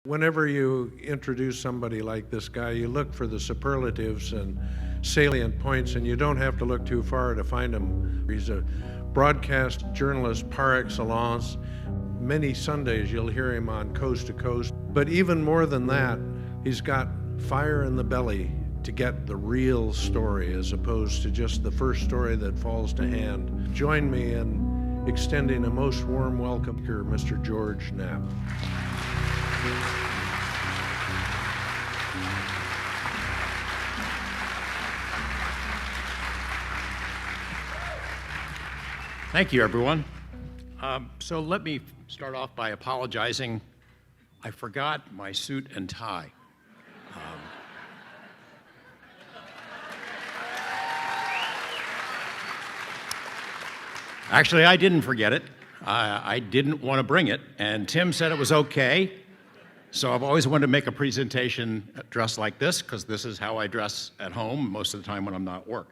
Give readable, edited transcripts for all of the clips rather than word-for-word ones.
Whenever you introduce somebody like this guy, you look for the superlatives and salient points, and you don't have to look too far to find him. He's a broadcast journalist par excellence. Many Sundays you'll hear him on Coast to Coast. But even more than that, he's got fire in the belly to get the real story as opposed to just the first story that falls to hand. Join me in extending a most warm welcome to Mr. George Knapp. Thank you, everyone. So let me start off by apologizing. I forgot my suit and tie. Actually, I didn't forget it. I didn't want to bring it, and Tim said it was okay. So I've always wanted to make a presentation dressed like this, because this is how I dress at home most of the time when I'm not at work.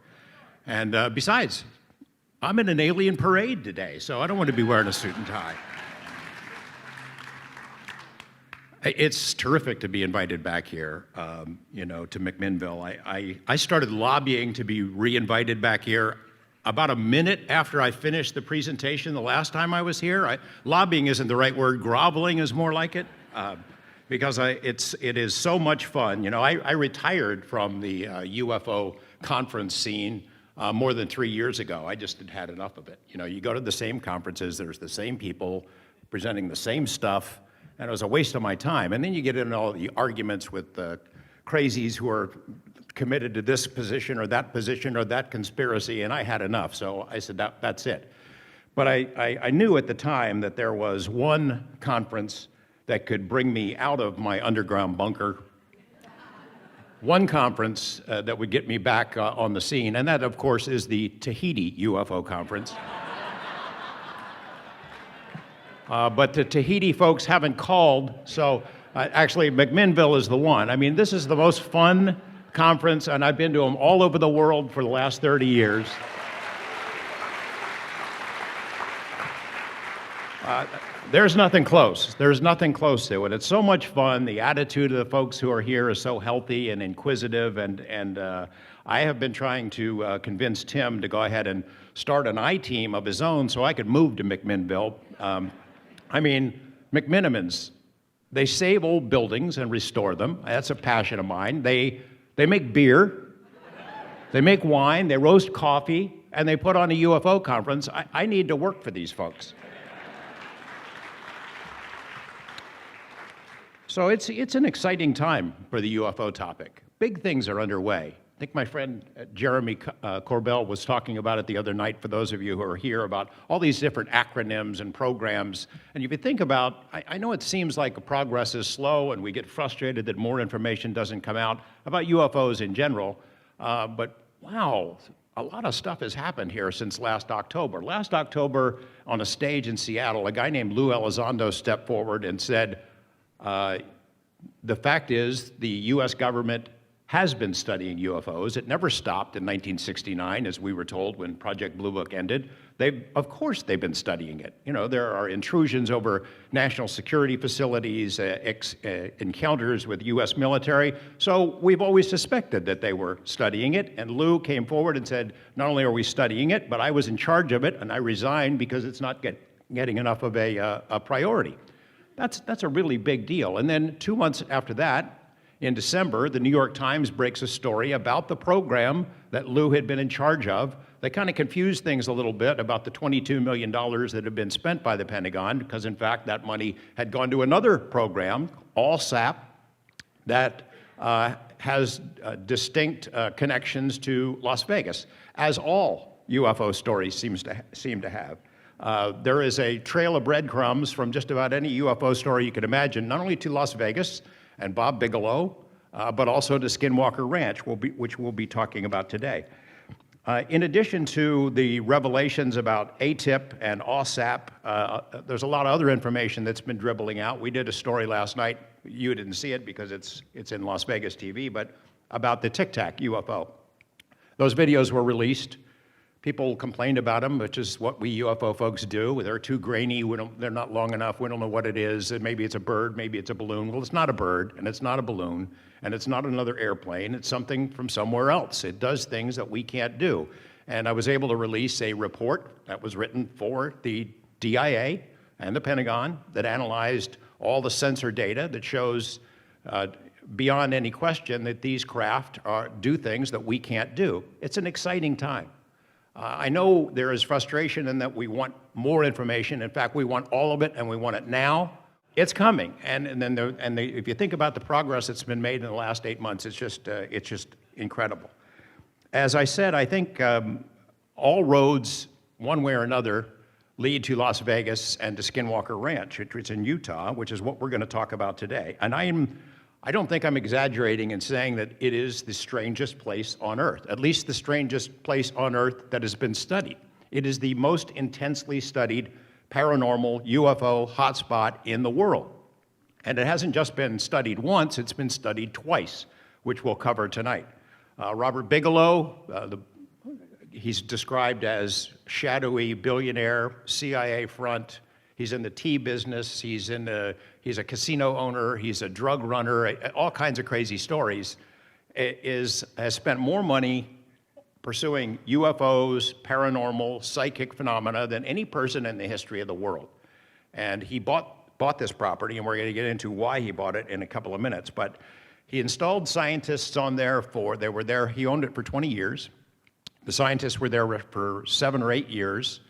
And besides, I'm in an alien parade today, so I don't want to be wearing a suit and tie. It's terrific to be invited back here, to McMinnville. I started lobbying to be re-invited back here about a minute after I finished the presentation the last time I was here. Lobbying isn't the right word, groveling is more like it, because it is so much fun. I retired from the UFO conference scene more than 3 years ago. I just had enough of it. You go to the same conferences, there's the same people presenting the same stuff, and it was a waste of my time. And then you get into all the arguments with the crazies who are committed to this position or that conspiracy, and I had enough. So I said, that's it. But I knew at the time that there was one conference that could bring me out of my underground bunker, one conference that would get me back on the scene, and that, of course, is the Tahiti UFO conference. But the Tahiti folks haven't called, so actually McMinnville is the one. I mean, this is the most fun conference, and I've been to them all over the world for the last 30 years. There's nothing close. There's nothing close to it. It's so much fun. The attitude of the folks who are here is so healthy and inquisitive, and I have been trying to convince Tim to go ahead and start an I-team of his own so I could move to McMinnville. McMinimans, they save old buildings and restore them. That's a passion of mine. They make beer, they make wine, they roast coffee, and they put on a UFO conference. I need to work for these folks. So it's an exciting time for the UFO topic. Big things are underway. I think my friend Jeremy Corbell was talking about it the other night, for those of you who are here, about all these different acronyms and programs. And if you think about, I know it seems like progress is slow and we get frustrated that more information doesn't come out about UFOs in general, but wow, a lot of stuff has happened here since last October. Last October, on a stage in Seattle, a guy named Lou Elizondo stepped forward and said, the fact is the US government has been studying UFOs. It never stopped in 1969, as we were told when Project Blue Book ended. Of course they've been studying it. There are intrusions over national security facilities, encounters with US military. So we've always suspected that they were studying it. And Lou came forward and said, not only are we studying it, but I was in charge of it and I resigned because it's not getting enough of a priority. That's a really big deal. And then 2 months after that, in December, the New York Times breaks a story about the program that Lou had been in charge of. They kind of confused things a little bit about the $22 million that had been spent by the Pentagon, because in fact that money had gone to another program, ALSAP, that has distinct connections to Las Vegas, as all UFO stories seem to have. There is a trail of breadcrumbs from just about any UFO story you could imagine, not only to Las Vegas and Bob Bigelow, but also to Skinwalker Ranch, which we'll be talking about today. In addition to the revelations about ATIP and ALSAP, there's a lot of other information that's been dribbling out. We did a story last night, you didn't see it because it's in Las Vegas TV, but about the Tic Tac UFO. Those videos were released. People complained about them, which is what we UFO folks do. They're too grainy, they're not long enough, we don't know what it is. Maybe it's a bird, maybe it's a balloon. Well, it's not a bird, and it's not a balloon, and it's not another airplane. It's something from somewhere else. It does things that we can't do. And I was able to release a report that was written for the DIA and the Pentagon that analyzed all the sensor data that shows beyond any question that these craft do things that we can't do. It's an exciting time. I know there is frustration in that we want more information. In fact, we want all of it, and we want it now. It's coming, if you think about the progress that's been made in the last 8 months, it's just incredible. As I said, I think all roads, one way or another, lead to Las Vegas and to Skinwalker Ranch, which is in Utah, which is what we're going to talk about today. And I don't think I'm exaggerating in saying that it is the strangest place on Earth, at least the strangest place on Earth that has been studied. It is the most intensely studied paranormal UFO hotspot in the world. And it hasn't just been studied once, it's been studied twice, which we'll cover tonight. Robert Bigelow, he's described as shadowy billionaire, CIA front. He's in the tea business, he's a casino owner, he's a drug runner, all kinds of crazy stories, has spent more money pursuing UFOs, paranormal, psychic phenomena than any person in the history of the world. And he bought this property, and we're going to get into why he bought it in a couple of minutes. But he installed scientists on there he owned it for 20 years. The scientists were there for 7 or 8 years,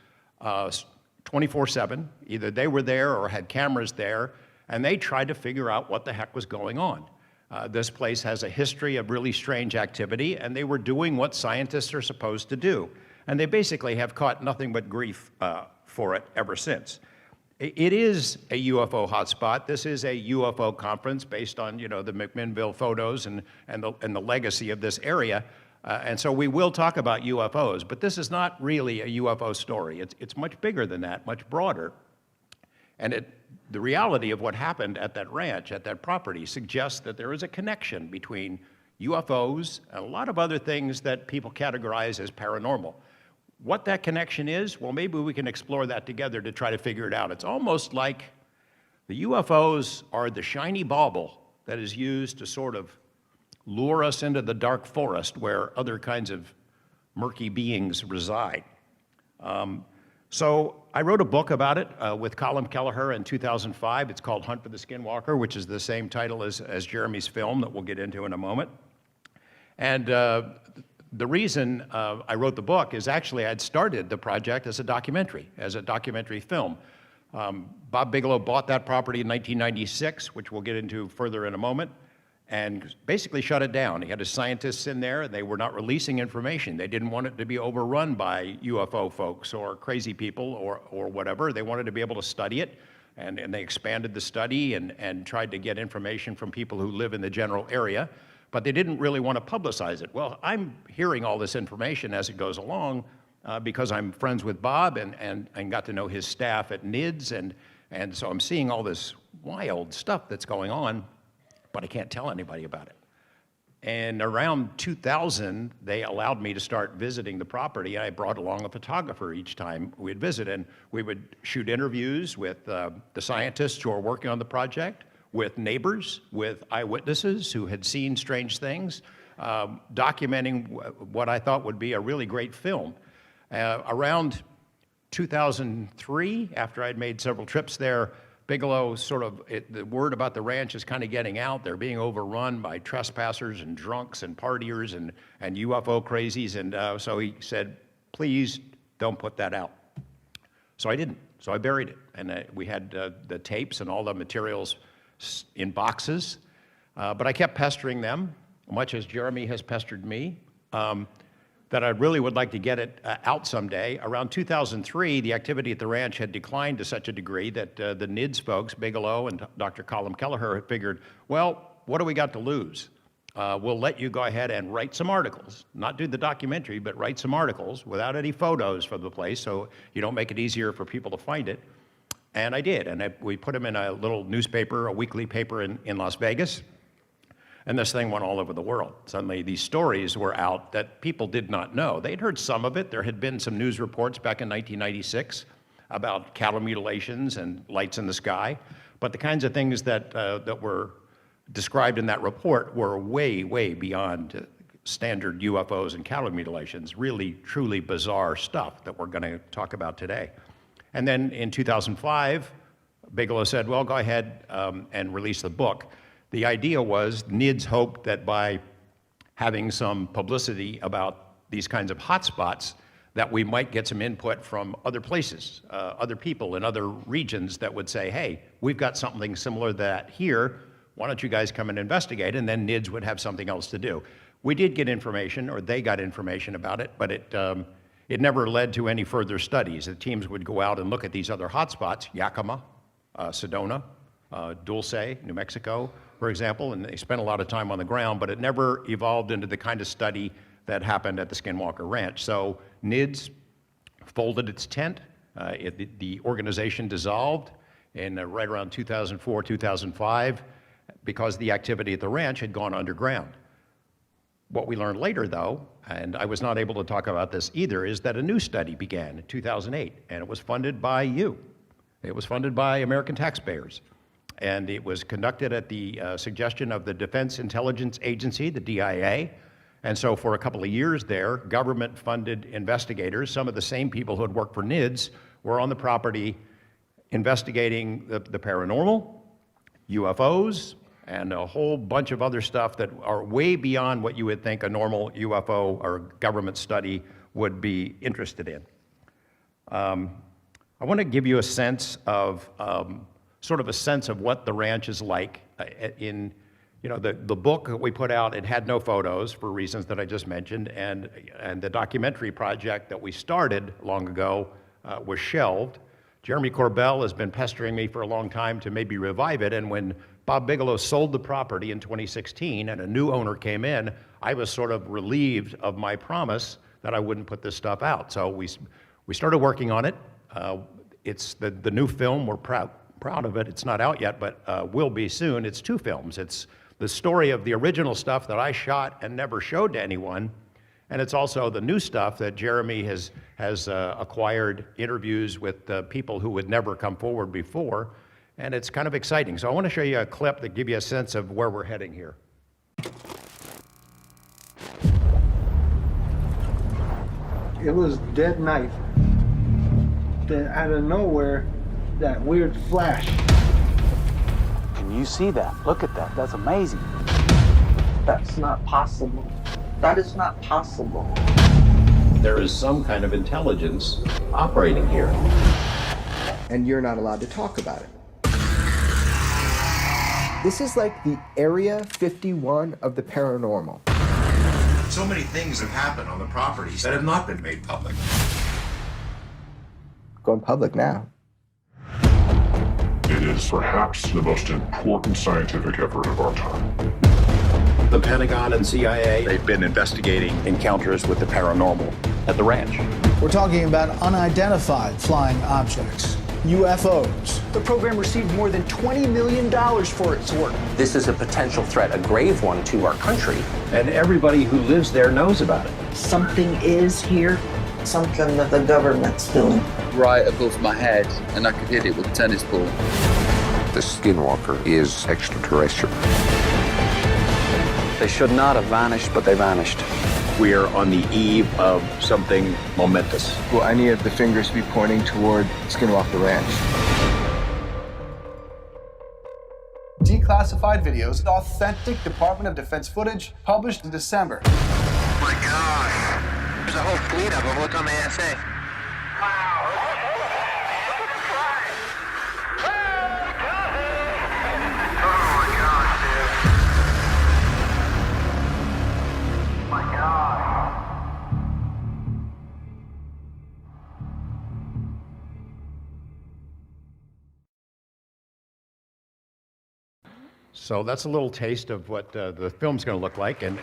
24/7. Either they were there or had cameras there, and they tried to figure out what the heck was going on. This place has a history of really strange activity, and they were doing what scientists are supposed to do. And they basically have caught nothing but grief for it ever since. It is a UFO hotspot. This is a UFO conference based on, the McMinnville photos and the legacy of this area. And so we will talk about UFOs, but this is not really a UFO story. It's much bigger than that, much broader. And the reality of what happened at that ranch, at that property, suggests that there is a connection between UFOs and a lot of other things that people categorize as paranormal. What that connection is, well, maybe we can explore that together to try to figure it out. It's almost like the UFOs are the shiny bauble that is used to sort of lure us into the dark forest where other kinds of murky beings reside. So I wrote a book about it with Colin Kelleher in 2005. It's called Hunt for the Skinwalker, which is the same title as Jeremy's film that we'll get into in a moment. And the reason I wrote the book is actually I'd started the project as a documentary film. Bob Bigelow bought that property in 1996, which we'll get into further in a moment, and basically shut it down. He had his scientists in there, and they were not releasing information. They didn't want it to be overrun by UFO folks or crazy people or whatever. They wanted to be able to study it, and they expanded the study and tried to get information from people who live in the general area, but they didn't really want to publicize it. Well, I'm hearing all this information as it goes along because I'm friends with Bob and got to know his staff at NIDS, and so I'm seeing all this wild stuff that's going on, but I can't tell anybody about it. And around 2000, they allowed me to start visiting the property, and I brought along a photographer each time we'd visit, and we would shoot interviews with the scientists who are working on the project, with neighbors, with eyewitnesses who had seen strange things, documenting what I thought would be a really great film. Around 2003, after I'd made several trips there, Bigelow the word about the ranch is kind of getting out. They're being overrun by trespassers and drunks and partiers and UFO crazies. And so he said, please don't put that out. So I didn't. So I buried it. And we had the tapes and all the materials in boxes. But I kept pestering them, much as Jeremy has pestered me, that I really would like to get it out someday. Around 2003, the activity at the ranch had declined to such a degree that the NIDS folks, Bigelow and Dr. Colin Kelleher, had figured, well, what do we got to lose? We'll let you go ahead and write some articles. Not do the documentary, but write some articles without any photos from the place so you don't make it easier for people to find it. And I did, and we put them in a little newspaper, a weekly paper in Las Vegas. And this thing went all over the world. Suddenly, these stories were out that people did not know. They'd heard some of it. There had been some news reports back in 1996 about cattle mutilations and lights in the sky. But the kinds of things that were described in that report were way, way beyond standard UFOs and cattle mutilations, really, truly bizarre stuff that we're going to talk about today. And then in 2005, Bigelow said, well, go ahead and release the book. The idea was NIDS hoped that by having some publicity about these kinds of hotspots, that we might get some input from other places, other people in other regions that would say, hey, we've got something similar to that here. Why don't you guys come and investigate? And then NIDS would have something else to do. We did get information, or they got information about it, but it never led to any further studies. The teams would go out and look at these other hotspots, Yakima, Sedona, Dulce, New Mexico, for example, and they spent a lot of time on the ground, but it never evolved into the kind of study that happened at the Skinwalker Ranch. So NIDS folded its tent. The organization dissolved in right around 2004, 2005, because the activity at the ranch had gone underground. What we learned later, though, and I was not able to talk about this either, is that a new study began in 2008, and it was funded by you. It was funded by American taxpayers. And it was conducted at the suggestion of the Defense Intelligence Agency, the DIA. And so for a couple of years there, government-funded investigators, some of the same people who had worked for NIDS, were on the property investigating the paranormal, UFOs, and a whole bunch of other stuff that are way beyond what you would think a normal UFO or government study would be interested in. I want to give you a sense of, sort of a sense of what the ranch is like. In the book that we put out, it had no photos for reasons that I just mentioned, and the documentary project that we started long ago was shelved. Jeremy Corbell has been pestering me for a long time to maybe revive it, and when Bob Bigelow sold the property in 2016 and a new owner came in, I was sort of relieved of my promise that I wouldn't put this stuff out. So we started working on it. It's the new film. We're proud of it. It's not out yet, but will be soon. It's two films. It's the story of the original stuff that I shot and never showed to anyone, and it's also the new stuff that Jeremy has acquired, interviews with people who would never come forward before, and it's kind of exciting. So I want to show you a clip that gives you a sense of where we're heading here. It was dead night. Then out of nowhere, that weird flash. Can you see that? Look at that. That's amazing. That's not possible. That is not possible. There is some kind of intelligence operating here. And you're not allowed to talk about it. This is like the Area 51 of the paranormal. So many things have happened on the properties that have not been made public. Going public now. It is perhaps the most important scientific effort of our time. The Pentagon and CIA, they've been investigating encounters with the paranormal at the ranch. We're talking about unidentified flying objects, UFOs. The program received more than $20 million for its work. This is a potential threat, a grave one to our country. And everybody who lives there knows about it. Something is here. Something that the government's doing. Right above my head, and I could hit it with a tennis ball. The Skinwalker is extraterrestrial. They should not have vanished, but they vanished. We are on the eve of something momentous. Well, I needed the fingers to be pointing toward Skinwalker Ranch. Declassified videos, authentic Department of Defense footage published in December. Oh my gosh. There's a whole fleet of them. Look on the ASA. Wow. So that's a little taste of what the film's going to look like, and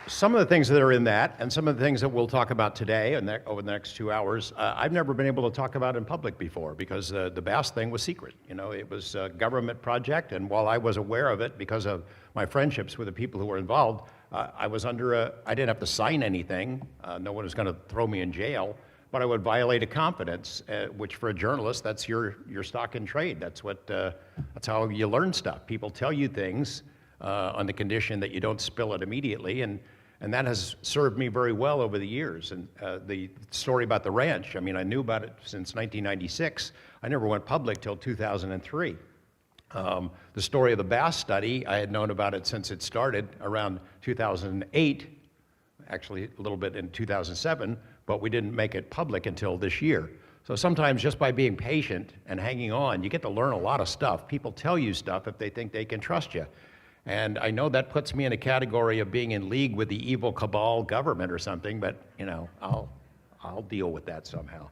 some of the things that are in that, and some of the things that we'll talk about today and over the next 2 hours, I've never been able to talk about in public before because the Bass thing was secret. You know, it was a government project, and while I was aware of it because of my friendships with the people who were involved, I didn't have to sign anything. No one was going to throw me in jail, but I would violate a confidence, which for a journalist, that's your stock in trade. That's how you learn stuff. People tell you things on the condition that you don't spill it immediately, and that has served me very well over the years. And the story about the ranch, I mean, I knew about it since 1996. I never went public till 2003. The story of the Bass study, I had known about it since it started around 2008, actually a little bit in 2007, but we didn't make it public until this year. So sometimes just by being patient and hanging on, you get to learn a lot of stuff. People tell you stuff if they think they can trust you. And I know that puts me in a category of being in league with the evil cabal government or something, but you know, I'll deal with that somehow.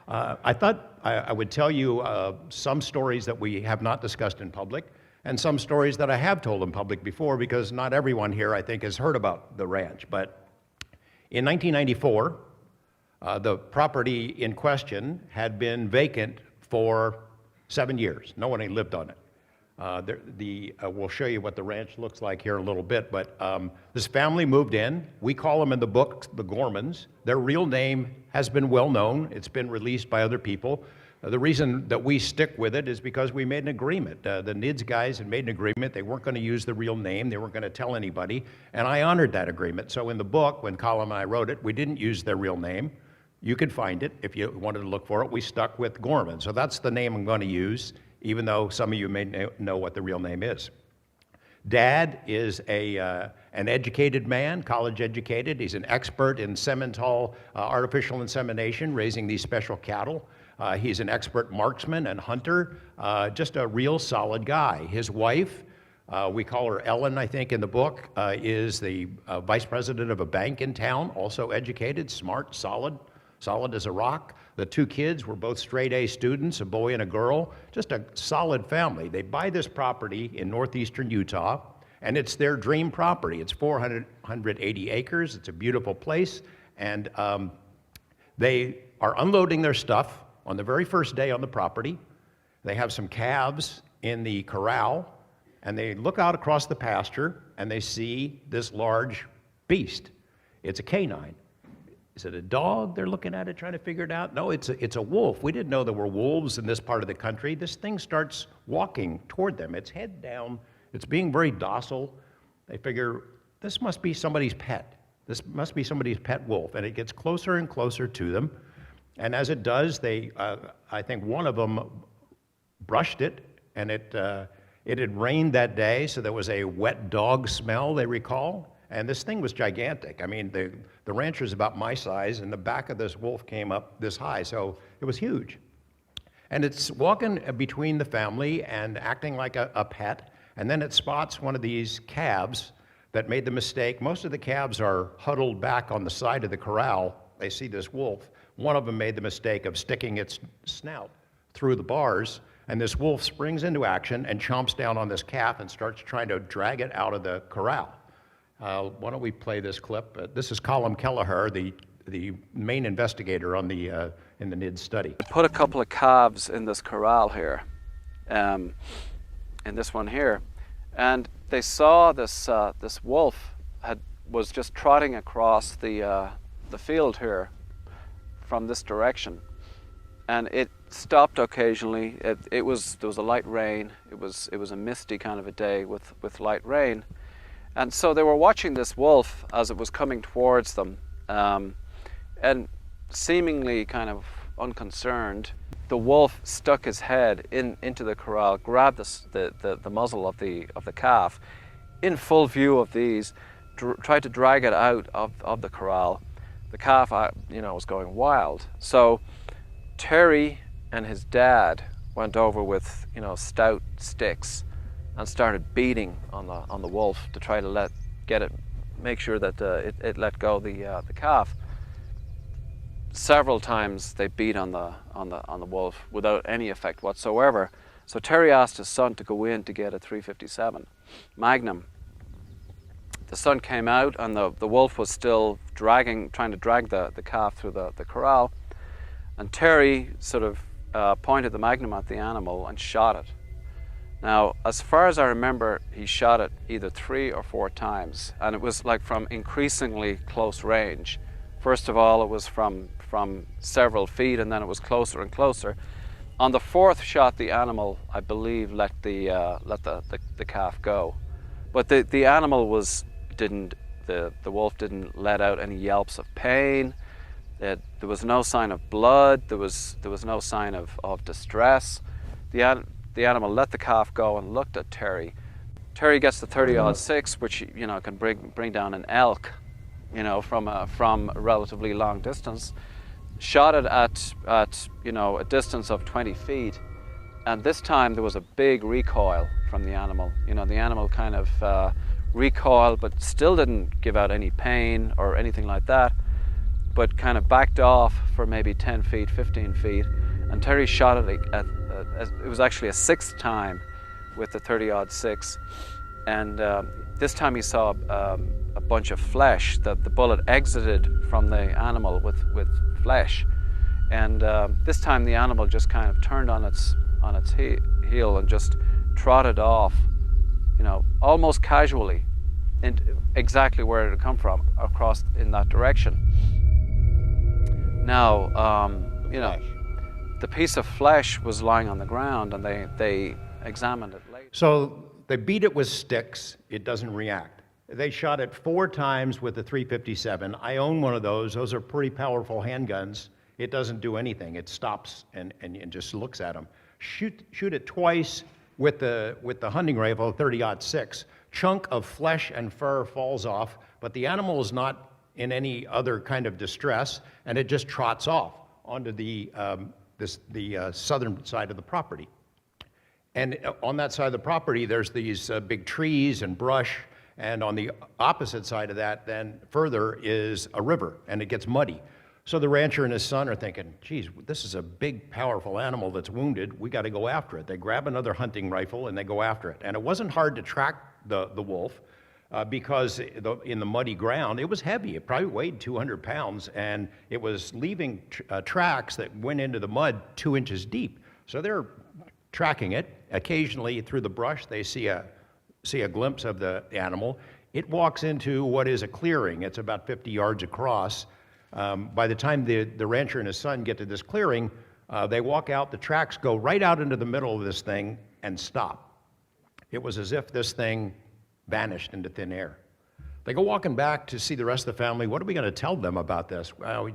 I thought I would tell you some stories that we have not discussed in public, and some stories that I have told in public before, because not everyone here, I think, has heard about the ranch. But in 1994, the property in question had been vacant for 7 years. No one had lived on it. We'll show you what the ranch looks like here in a little bit, but this family moved in. We call them in the book the Gormans. Their real name has been well known. It's been released by other people. The reason that we stick with it is because we made an agreement. The NIDS guys had made an agreement. They weren't going to use the real name. They weren't going to tell anybody, and I honored that agreement. So in the book, when Colin and I wrote it, we didn't use their real name. You could find it if you wanted to look for it. We stuck with Gorman. So that's the name I'm going to use, even though some of you may know what the real name is. Dad is an educated man, college educated. He's an expert in Simmental artificial insemination, raising these special cattle. He's an expert marksman and hunter, just a real solid guy. His wife, we call her Ellen, I think, in the book, is the vice president of a bank in town, also educated, smart, solid as a rock. The two kids were both straight-A students, a boy and a girl, just a solid family. They buy this property in northeastern Utah, and it's their dream property. It's 480 acres. It's a beautiful place, and they are unloading their stuff on the very first day on the property. They have some calves in the corral, and they look out across the pasture, and they see this large beast. It's a canine. Is it a dog? They're looking at it, trying to figure it out. No, it's a wolf. We didn't know there were wolves in this part of the country. This thing starts walking toward them. It's head down. It's being very docile. They figure, this must be somebody's pet. This must be somebody's pet wolf. And it gets closer and closer to them. And as it does, I think one of them brushed it, and it had rained that day, so there was a wet dog smell, they recall. And this thing was gigantic. I mean, the rancher's about my size, and the back of this wolf came up this high, so it was huge. And it's walking between the family and acting like a pet, and then it spots one of these calves that made the mistake. Most of the calves are huddled back on the side of the corral. They see this wolf. One of them made the mistake of sticking its snout through the bars, and this wolf springs into action and chomps down on this calf and starts trying to drag it out of the corral. Why don't we play this clip? This is Colin Kelleher, the main investigator on in the NIDS study. I put a couple of calves in this corral here, in this one here, and they saw this wolf was just trotting across the field here from this direction, and it stopped occasionally. There was a light rain. It was a misty kind of a day with light rain. And so they were watching this wolf as it was coming towards them, and seemingly kind of unconcerned. The wolf stuck his head into the corral, grabbed the muzzle of the calf, in full view of these, tried to drag it out of the corral. The calf, was going wild. So Terry and his dad went over with, stout sticks and started beating on the wolf to try to make sure that it let go the calf. Several times they beat on the wolf without any effect whatsoever. So Terry asked his son to go in to get a .357 Magnum. the sun came out and the wolf was still trying to drag the calf through the corral. And Terry sort of pointed the magnum at the animal and shot it. Now, as far as I remember, he shot it either 3 or 4 times, and it was like from increasingly close range. First of all, it was from several feet, and then it was closer and closer. On the 4th shot, the animal, I believe, let the calf go, but the animal the wolf didn't let out any yelps of pain. There was no sign of blood. There was no sign of distress. The animal let the calf go and looked at Terry. Terry gets the 30-06, which can bring down an elk, from a relatively long distance. Shot it at a distance of 20 feet, and this time there was a big recoil from the animal. The animal kind of recoiled, but still didn't give out any pain or anything like that, but kind of backed off for maybe 10 feet, 15 feet, and Terry shot it it was actually a 6th time with the 30-06, and this time he saw a bunch of flesh. That the bullet exited from the animal with flesh, and this time the animal just kind of turned on its heel and just trotted off, almost casually, exactly where it had come from, across in that direction. Now, the piece of flesh was lying on the ground, and they examined it later. So they beat it with sticks. It doesn't react. They shot it 4 times with the .357. I own one of those. Those are pretty powerful handguns. It doesn't do anything. It stops and just looks at them. Shoot it twice with the hunting rifle, 30-06. Chunk of flesh and fur falls off, but the animal is not in any other kind of distress, and it just trots off onto the southern side of the property. And on that side of the property, there's these big trees and brush, and on the opposite side of that, then further, is a river, and it gets muddy. So the rancher and his son are thinking, geez, this is a big, powerful animal that's wounded. We got to go after it. They grab another hunting rifle, and they go after it. And it wasn't hard to track the wolf, because in the muddy ground, it was heavy. It probably weighed 200 pounds, and it was leaving tracks that went into the mud 2 inches deep. So they're tracking it. Occasionally, through the brush, they see a glimpse of the animal. It walks into what is a clearing. It's about 50 yards across. By the time the rancher and his son get to this clearing, they walk out. The tracks go right out into the middle of this thing and stop. It was as if this thing vanished into thin air. They go walking back to see the rest of the family. What are we going to tell them about this? Well,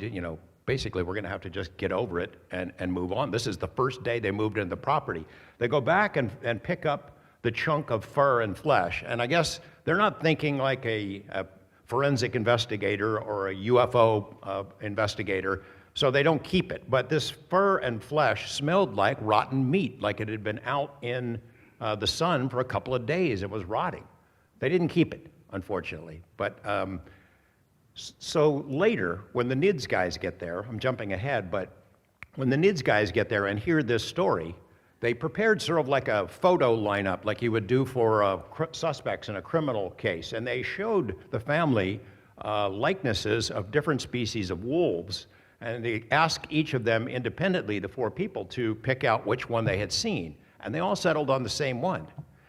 basically we're going to have to just get over it and move on. This is the first day they moved into the property. They go back and pick up the chunk of fur and flesh. And I guess they're not thinking like a forensic investigator or a UFO investigator, so they don't keep it. But this fur and flesh smelled like rotten meat, like it had been out in the sun for a couple of days. It was rotting. They didn't keep it, unfortunately. But so later, when the NIDS guys get there, I'm jumping ahead, but when the NIDS guys get there and hear this story, they prepared sort of like a photo lineup, like you would do for suspects in a criminal case. And they showed the family likenesses of different species of wolves. And they asked each of them independently, the 4 people, to pick out which one they had seen. And they all settled on the same one.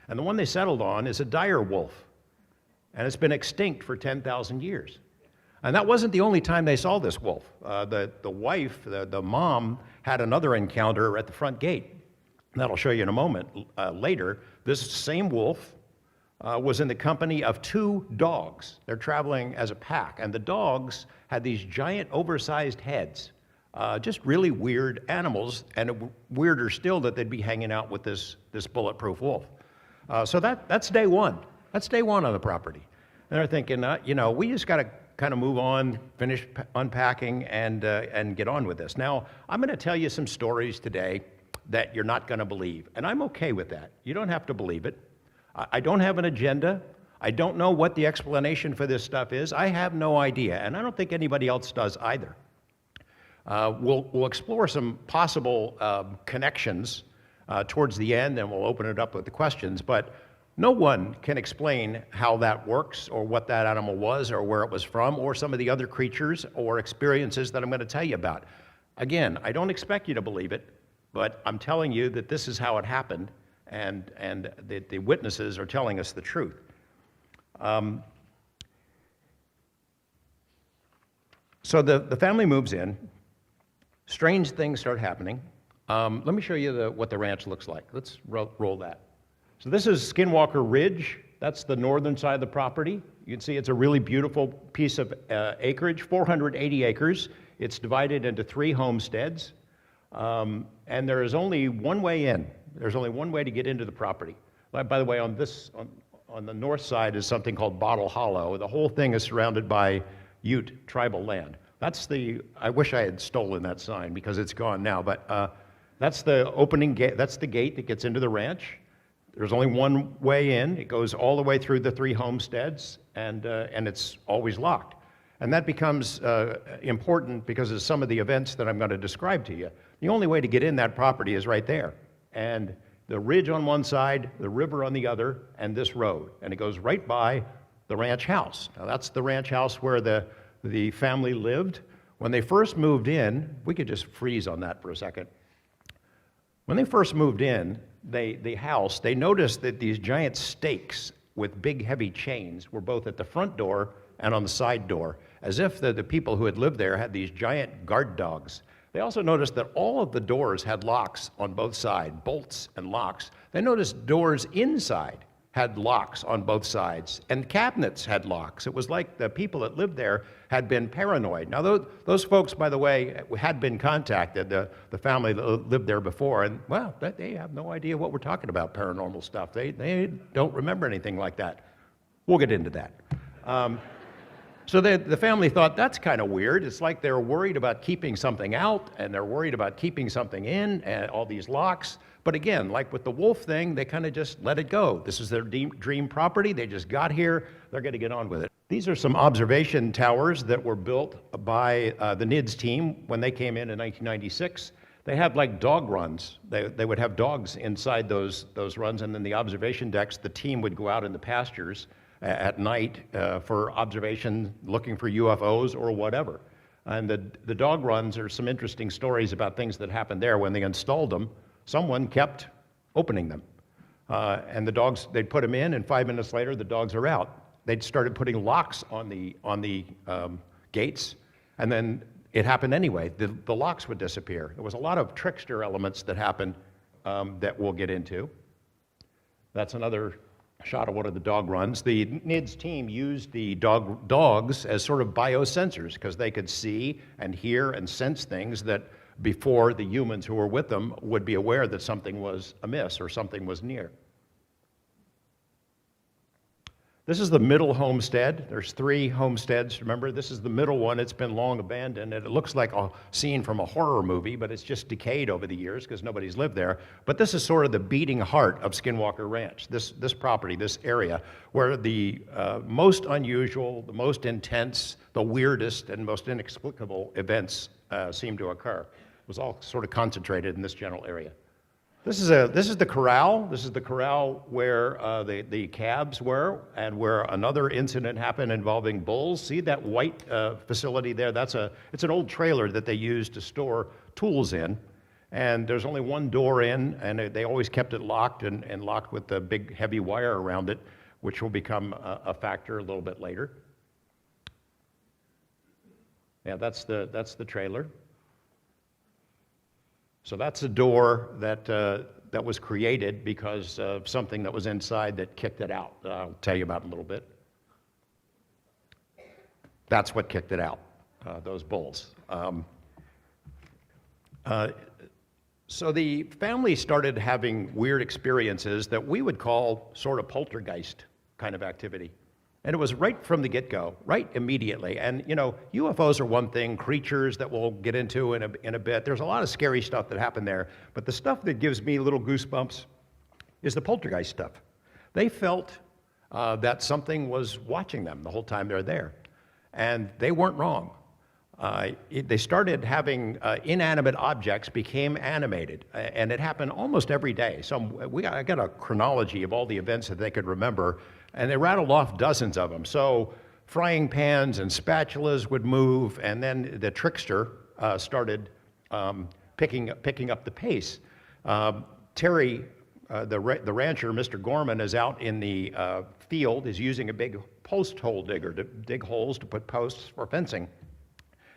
And the one they settled on is a dire wolf. And it's been extinct for 10,000 years. And that wasn't the only time they saw this wolf. The wife, the mom, had another encounter at the front gate. And that'll show you in a moment later. This same wolf was in the company of 2 dogs. They're traveling as a pack. And the dogs had these giant, oversized heads. Just really weird animals, and weirder still that they'd be hanging out with this bulletproof wolf. So that's day one. That's day one on the property. And they're thinking, we just got to kind of move on, finish unpacking, and get on with this. Now, I'm going to tell you some stories today that you're not going to believe, and I'm okay with that. You don't have to believe it. I don't have an agenda. I don't know what the explanation for this stuff is. I have no idea, and I don't think anybody else does either. We'll explore some possible connections towards the end, and we'll open it up with the questions. But No one can explain how that works or what that animal was or where it was from or some of the other creatures or experiences that I'm going to tell you about. Again, I don't expect you to believe it, but I'm telling you that this is how it happened, and the witnesses are telling us the truth. So the family moves in. Strange things start happening. Let me show you what the ranch looks like. Let's roll that. So this is Skinwalker Ridge. That's the northern side of the property. You can see it's a really beautiful piece of acreage, 480 acres. It's divided into 3 homesteads. And there is only one way in. There's only one way to get into the property. By the way, on the north side is something called Bottle Hollow. The whole thing is surrounded by Ute tribal land. I wish I had stolen that sign because it's gone now, but that's the opening gate. That's the gate that gets into the ranch. There's only one way in. It goes all the way through the 3 homesteads, and it's always locked. And that becomes important because of some of the events that I'm going to describe to you. The only way to get in that property is right there. And the ridge on one side, the river on the other, and this road. And it goes right by the ranch house. Now that's the ranch house where the family lived. When they first moved in, we could just freeze on that for a second. When they first moved in, they noticed that these giant stakes with big heavy chains were both at the front door and on the side door, as if the people who had lived there had these giant guard dogs. They also noticed that all of the doors had locks on both sides, bolts and locks. They noticed doors inside had locks on both sides, and cabinets had locks. It was like the people that lived there had been paranoid. Now, those folks, by the way, had been contacted, the family that lived there before, and, well, they have no idea what we're talking about, paranormal stuff. They don't remember anything like that. We'll get into that. So the family thought, that's kind of weird. It's like they're worried about keeping something out, and they're worried about keeping something in, and all these locks. But again, like with the wolf thing, they kind of just let it go. This is their dream property. They just got here. They're going to get on with it. These are some observation towers that were built by the NIDS team when they came in 1996. They had like dog runs. They would have dogs inside those runs, and then the observation decks, the team would go out in the pastures at night for observation, looking for UFOs or whatever. And the dog runs are some interesting stories about things that happened there. When they installed them, someone kept opening them. And the dogs, they'd put them in, and 5 minutes later, the dogs are out. They'd started putting locks on the gates, and then it happened anyway. The locks would disappear. There was a lot of trickster elements that happened that we'll get into. That's another shot of one of the dog runs. The NIDS team used the dogs as sort of biosensors because they could see and hear and sense things that before the humans who were with them would be aware that something was amiss or something was near. This is the middle homestead. There's 3 homesteads. Remember, this is the middle one. It's been long abandoned, and it looks like a scene from a horror movie, but it's just decayed over the years because nobody's lived there. But this is sort of the beating heart of Skinwalker Ranch, this property, this area, where the most unusual, the most intense, the weirdest, and most inexplicable events seem to occur. It was all sort of concentrated in this general area. This is the corral. This is the corral where the calves were, and where another incident happened involving bulls. See that white facility there? It's an old trailer that they used to store tools in, and there's only one door in, and they always kept it locked and locked with the big heavy wire around it, which will become a factor a little bit later. Yeah, that's the trailer. So that's a door that was created because of something that was inside that kicked it out. I'll tell you about it in a little bit. That's what kicked it out, those bulls. So the family started having weird experiences that we would call sort of poltergeist kind of activity. And it was right from the get-go, right immediately. And, you know, UFOs are one thing, creatures that we'll get into in a bit. There's a lot of scary stuff that happened there. But the stuff that gives me little goosebumps is the poltergeist stuff. They felt that something was watching them the whole time they're there. And they weren't wrong. they started having inanimate objects became animated, and it happened almost every day. I got a chronology of all the events that they could remember, and they rattled off dozens of them. So frying pans and spatulas would move, and then the trickster started picking up the pace. Terry, the rancher, Mr. Gorman, is out in the field, is using a big post hole digger to dig holes to put posts for fencing.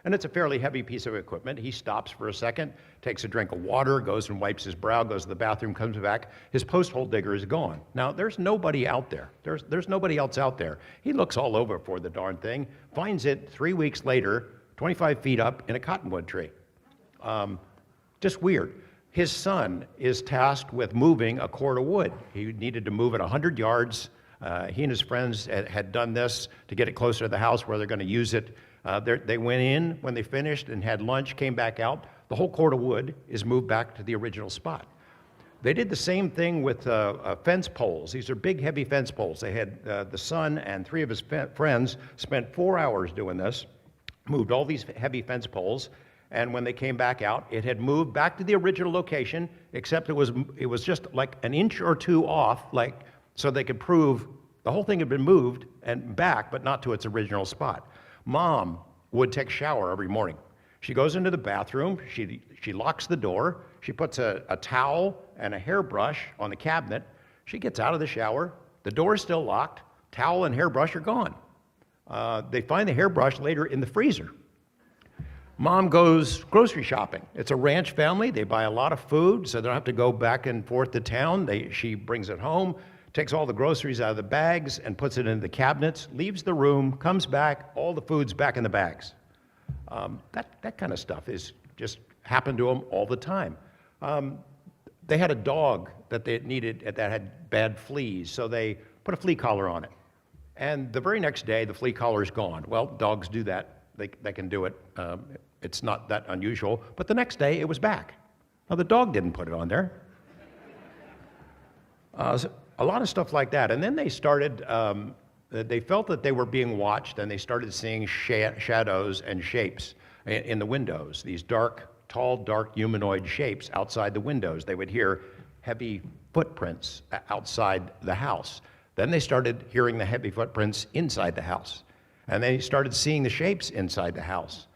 And it's a fairly heavy piece of equipment. He stops for a second, takes a drink of water, goes and wipes his brow, goes to the bathroom, comes back. His post hole digger is gone. Now, there's nobody out there. There's nobody else out there. He looks all over for the darn thing, finds it 3 weeks later, 25 feet up in a cottonwood tree. Just weird. His son is tasked with moving a cord of wood. He needed to move it 100 yards. He and his friends had done this to get it closer to the house where they're going to use it. They went in when they finished and had lunch, came back out. The whole cord of wood is moved back to the original spot. They did the same thing with fence poles. These are big, heavy fence poles. They had the son and 3 of his friends spent 4 hours doing this, moved all these heavy fence poles, and when they came back out, it had moved back to the original location, except it was just like an inch or 2 off, so they could prove the whole thing had been moved and back, but not to its original spot. Mom would take a shower every morning. She goes into the bathroom, she locks the door, she puts a towel and a hairbrush on the cabinet. She gets out of the shower, the door is still locked, towel and hairbrush are gone. They find the hairbrush later in the freezer. Mom goes grocery shopping. It's a ranch family, they buy a lot of food, so they don't have to go back and forth to town. She brings it home, takes all the groceries out of the bags and puts it into the cabinets, leaves the room, comes back, all the food's back in the bags. That kind of stuff is just happened to them all the time. They had a dog that they needed that had bad fleas, so they put a flea collar on it. And the very next day, the flea collar is gone. Well, dogs do that. They can do it. It's not that unusual. But the next day, it was back. Now, the dog didn't put it on there. A lot of stuff like that. And then they started, they felt that they were being watched, and they started seeing shadows and shapes in the windows, these tall, dark humanoid shapes outside the windows. They would hear heavy footprints outside the house. Then they started hearing the heavy footprints inside the house. And they started seeing the shapes inside the house.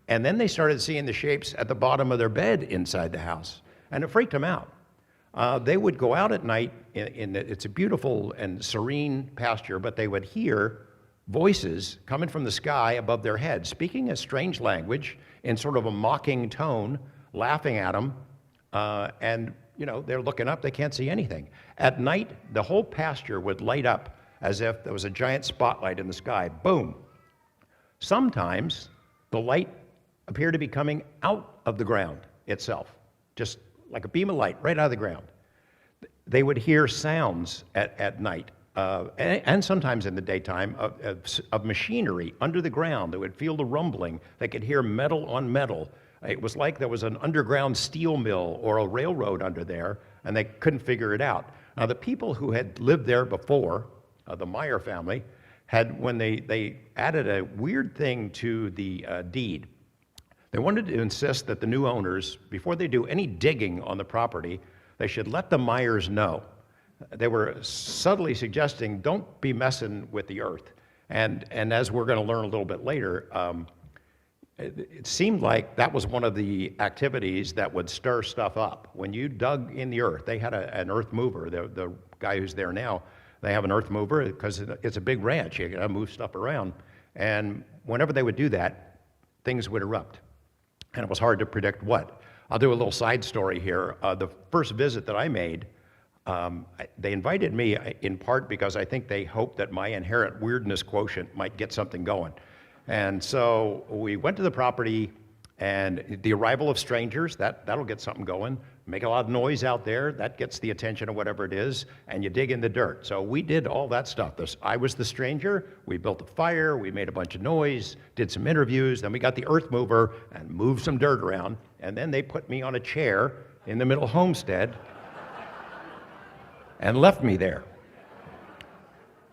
And then they started seeing the shapes at the bottom of their bed inside the house. And it freaked them out. They would go out at night, it's a beautiful and serene pasture, but they would hear voices coming from the sky above their heads, speaking a strange language in sort of a mocking tone, laughing at them, and they're looking up, they can't see anything. At night, the whole pasture would light up as if there was a giant spotlight in the sky, boom. Sometimes the light appeared to be coming out of the ground itself, just like a beam of light right out of the ground. They would hear sounds at night, and sometimes in the daytime, of machinery under the ground. They would feel the rumbling. They could hear metal on metal. It was like there was an underground steel mill or a railroad under there, and they couldn't figure it out. Now, the people who had lived there before, the Meyer family, when they added a weird thing to the deed. They wanted to insist that the new owners, before they do any digging on the property, they should let the Meyers know. They were subtly suggesting, don't be messing with the earth. And as we're going to learn a little bit later, it seemed like that was one of the activities that would stir stuff up. When you dug in the earth, they had an earth mover. The guy who's there now, they have an earth mover because it's a big ranch. You gotta move stuff around. And whenever they would do that, things would erupt. And it was hard to predict what. I'll do a little side story here. The first visit that I made, they invited me in part because I think they hoped that my inherent weirdness quotient might get something going. And so we went to the property, and the arrival of strangers, that'll get something going. Make a lot of noise out there, that gets the attention of whatever it is, and you dig in the dirt. So we did all that stuff. I was the stranger, we built a fire, we made a bunch of noise, did some interviews, then we got the earth mover and moved some dirt around, and then they put me on a chair in the middle homestead and left me there.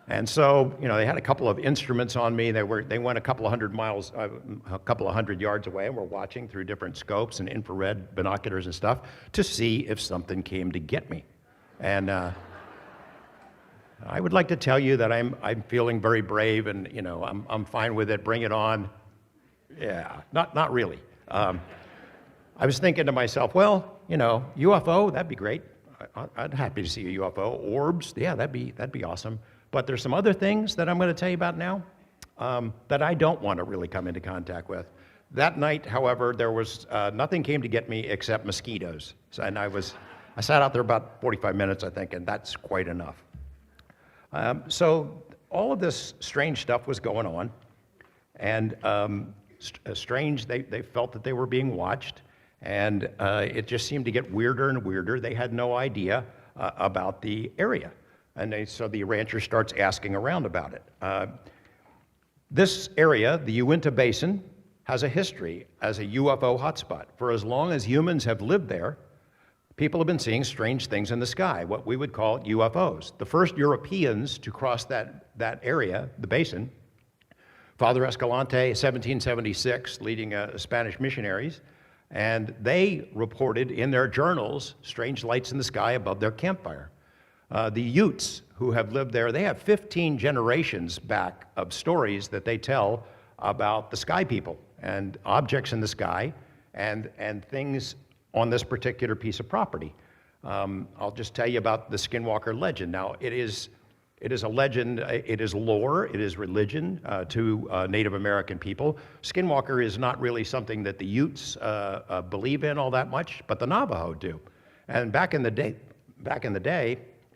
And so, they had a couple of instruments on me. They went a couple of hundred yards away, and were watching through different scopes and infrared binoculars and stuff to see if something came to get me. And I would like to tell you that I'm feeling very brave, and I'm fine with it. Bring it on. Yeah, not really. I was thinking to myself, well, UFO, that'd be great. I'd happy to see a UFO. Orbs, yeah, that'd be awesome. But there's some other things that I'm going to tell you about now that I don't want to really come into contact with. That night, however, there was nothing came to get me except mosquitoes. And I sat out there about 45 minutes, I think, and that's quite enough. So all of this strange stuff was going on, and strange, they felt that they were being watched, and it just seemed to get weirder and weirder. They had no idea about the area. And so the rancher starts asking around about it. This area, the Uinta Basin, has a history as a UFO hotspot. For as long as humans have lived there, people have been seeing strange things in the sky, what we would call UFOs. The first Europeans to cross that area, the basin, Father Escalante, 1776, leading Spanish missionaries, and they reported in their journals strange lights in the sky above their campfire. The Utes who have lived there, they have 15 generations back of stories that they tell about the sky people and objects in the sky and things on this particular piece of property. I'll just tell you about the Skinwalker legend. Now, it is a legend, it is lore, it is religion to Native American people. Skinwalker is not really something that the Utes believe in all that much, but the Navajo do. And back in the day,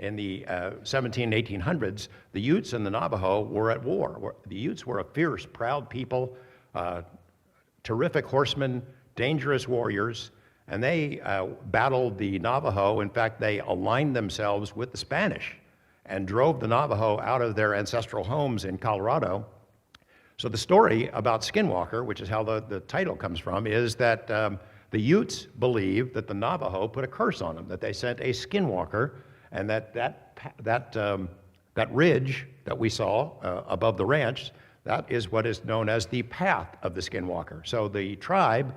in the 17, 1800s, the Utes and the Navajo were at war. The Utes were a fierce, proud people, terrific horsemen, dangerous warriors, and they battled the Navajo. In fact, they aligned themselves with the Spanish and drove the Navajo out of their ancestral homes in Colorado. So the story about Skinwalker, which is how the title comes from, is that the Utes believe that the Navajo put a curse on them, that they sent a Skinwalker, and that ridge that we saw above the ranch, that is what is known as the path of the Skinwalker. So the tribe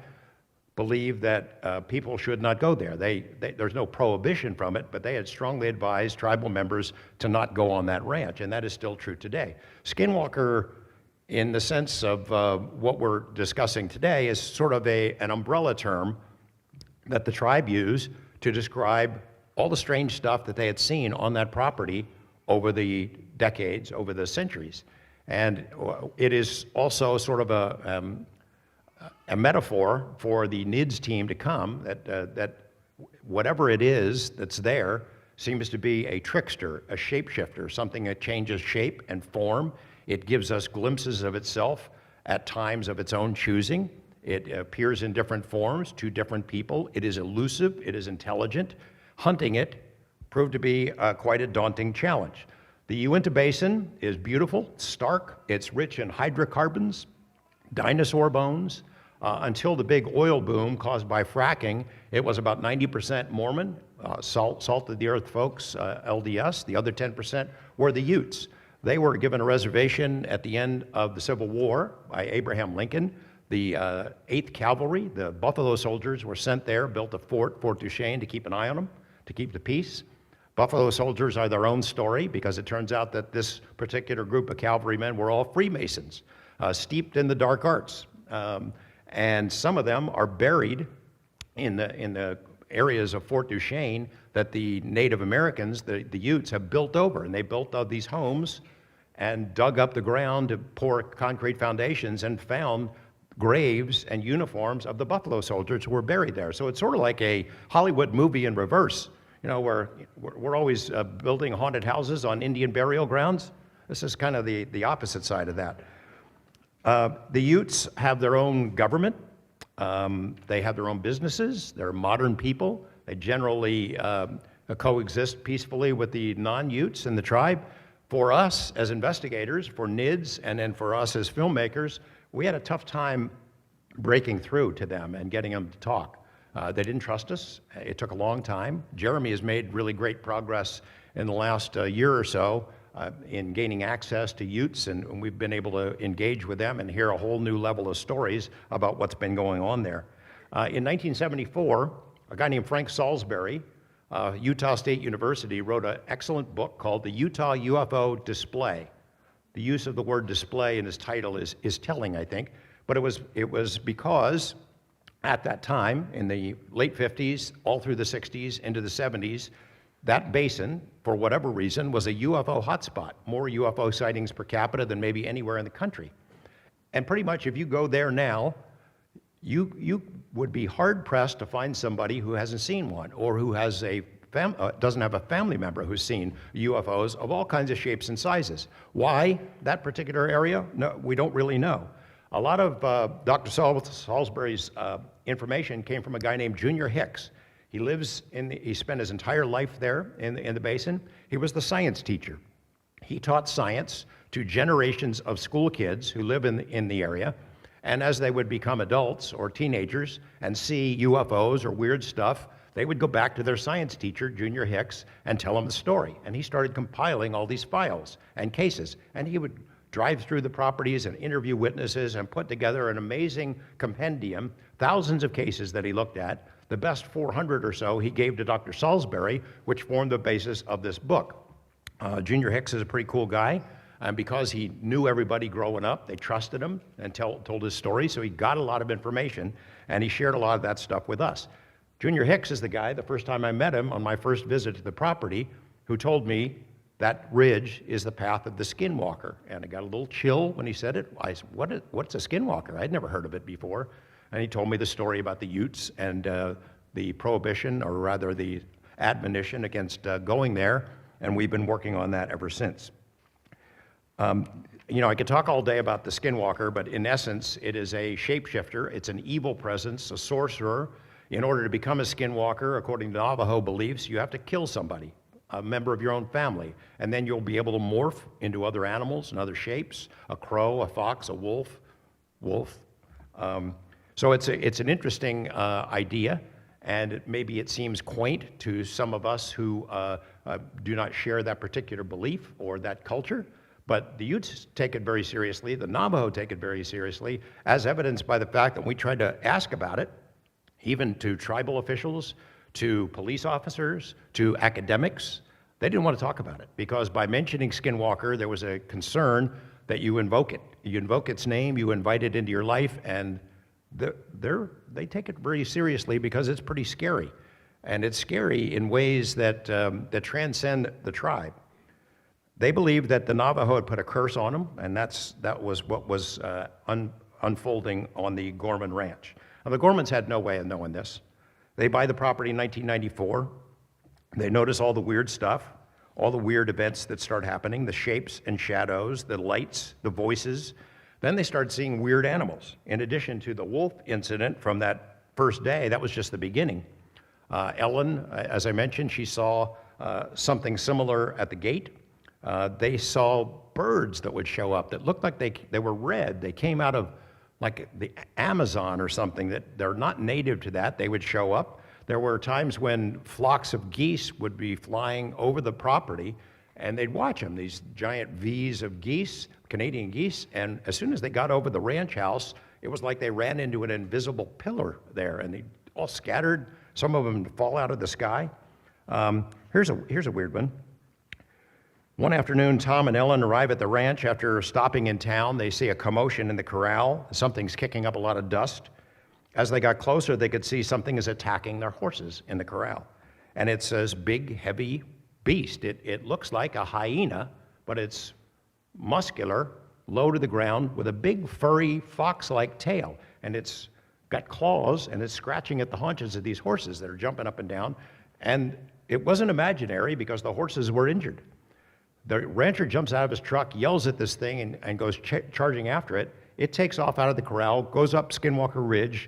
believed that people should not go there. There's no prohibition from it, but they had strongly advised tribal members to not go on that ranch, and that is still true today. Skinwalker, in the sense of what we're discussing today, is sort of an umbrella term that the tribe used to describe all the strange stuff that they had seen on that property over the decades, over the centuries. And it is also sort of a metaphor for the NIDS team to come, that whatever it is that's there seems to be a trickster, a shapeshifter, something that changes shape and form. It gives us glimpses of itself at times of its own choosing. It appears in different forms to different people. It is elusive, it is intelligent. Hunting it proved to be quite a daunting challenge. The Uinta Basin is beautiful, stark, it's rich in hydrocarbons, dinosaur bones. Until the big oil boom caused by fracking, it was about 90% Mormon, salt of the earth folks, LDS. The other 10% were the Utes. They were given a reservation at the end of the Civil War by Abraham Lincoln. The 8th Cavalry, the Buffalo Soldiers, were sent there, built a Fort Duchesne, to keep an eye on them, to keep the peace. Buffalo Soldiers are their own story, because it turns out that this particular group of cavalrymen were all Freemasons, steeped in the dark arts. And some of them are buried in the areas of Fort Duchesne that the Native Americans, the Utes, have built over. And they built these homes and dug up the ground to pour concrete foundations and found graves and uniforms of the Buffalo Soldiers who were buried there. So it's sort of like a Hollywood movie in reverse, where we're always building haunted houses on Indian burial grounds. This is kind of the opposite side of that. The Utes have their own government. They have their own businesses. They're modern people. They generally coexist peacefully with the non-Utes in the tribe. For us as investigators, for NIDS, and then for us as filmmakers, we had a tough time breaking through to them and getting them to talk. They didn't trust us. It took a long time. Jeremy has made really great progress in the last year or so in gaining access to Utes, and we've been able to engage with them and hear a whole new level of stories about what's been going on there. In 1974, a guy named Frank Salisbury, Utah State University, wrote an excellent book called The Utah UFO Display. The use of the word display in his title is telling, I think, but it was because at that time, in the late 50s, all through the 60s, into the 70s, that basin, for whatever reason, was a UFO hotspot. More UFO sightings per capita than maybe anywhere in the country. And pretty much if you go there now, you would be hard-pressed to find somebody who hasn't seen one, or who has doesn't have a family member who's seen UFOs of all kinds of shapes and sizes. Why that particular area? No, we don't really know. A lot of Dr. Salisbury's information came from a guy named Junior Hicks. He spent his entire life there in the basin. He was the science teacher. He taught science to generations of school kids who live in the area. And as they would become adults or teenagers and see UFOs or weird stuff, they would go back to their science teacher, Junior Hicks, and tell him the story. And he started compiling all these files and cases. And he would drive through the properties and interview witnesses and put together an amazing compendium, thousands of cases that he looked at. The best 400 or so he gave to Dr. Salisbury, which formed the basis of this book. Junior Hicks is a pretty cool guy, and because he knew everybody growing up, they trusted him and told his story, so he got a lot of information, and he shared a lot of that stuff with us. Junior Hicks is the guy, the first time I met him on my first visit to the property, who told me that ridge is the path of the Skinwalker. And I got a little chill when he said it. I said, what's a Skinwalker? I'd never heard of it before. And he told me the story about the Utes and the prohibition, or rather the admonition against going there, and we've been working on that ever since. I could talk all day about the Skinwalker, but in essence, it is a shapeshifter. It's an evil presence, a sorcerer. In order to become a Skinwalker, according to Navajo beliefs, you have to kill somebody, a member of your own family, and then you'll be able to morph into other animals and other shapes, a crow, a fox, a wolf. So it's an interesting idea, and maybe it seems quaint to some of us who do not share that particular belief or that culture, but the Utes take it very seriously, the Navajo take it very seriously, as evidenced by the fact that we tried to ask about it, even to tribal officials, to police officers, to academics. They didn't want to talk about it, because by mentioning Skinwalker, there was a concern that you invoke it. You invoke its name, you invite it into your life, and they take it very seriously because it's pretty scary. And it's scary in ways that transcend the tribe. They believed that the Navajo had put a curse on them, and that was what was unfolding on the Gorman Ranch. Now, the Gormans had no way of knowing this. They buy the property in 1994. They notice all the weird stuff, all the weird events that start happening, the shapes and shadows, the lights, the voices. Then they start seeing weird animals. In addition to the wolf incident from that first day, that was just the beginning. Ellen, as I mentioned, she saw something similar at the gate. They saw birds that would show up that looked like they were red. They came out of like the Amazon or something, that they're not native to that. They would show up. There were times when flocks of geese would be flying over the property, and they'd watch them, these giant V's of geese, Canadian geese, and as soon as they got over the ranch house, it was like they ran into an invisible pillar there, and they all scattered. Some of them fall out of the sky. Here's a weird one. One afternoon, Tom and Ellen arrive at the ranch after stopping in town. They see a commotion in the corral. Something's kicking up a lot of dust. As they got closer, they could see something is attacking their horses in the corral. And it's this big, heavy beast. It looks like a hyena, but it's muscular, low to the ground, with a big, furry, fox-like tail. And it's got claws, and it's scratching at the haunches of these horses that are jumping up and down. And it wasn't imaginary, because the horses were injured. The rancher jumps out of his truck, yells at this thing, and goes charging after it. It takes off out of the corral, goes up Skinwalker Ridge,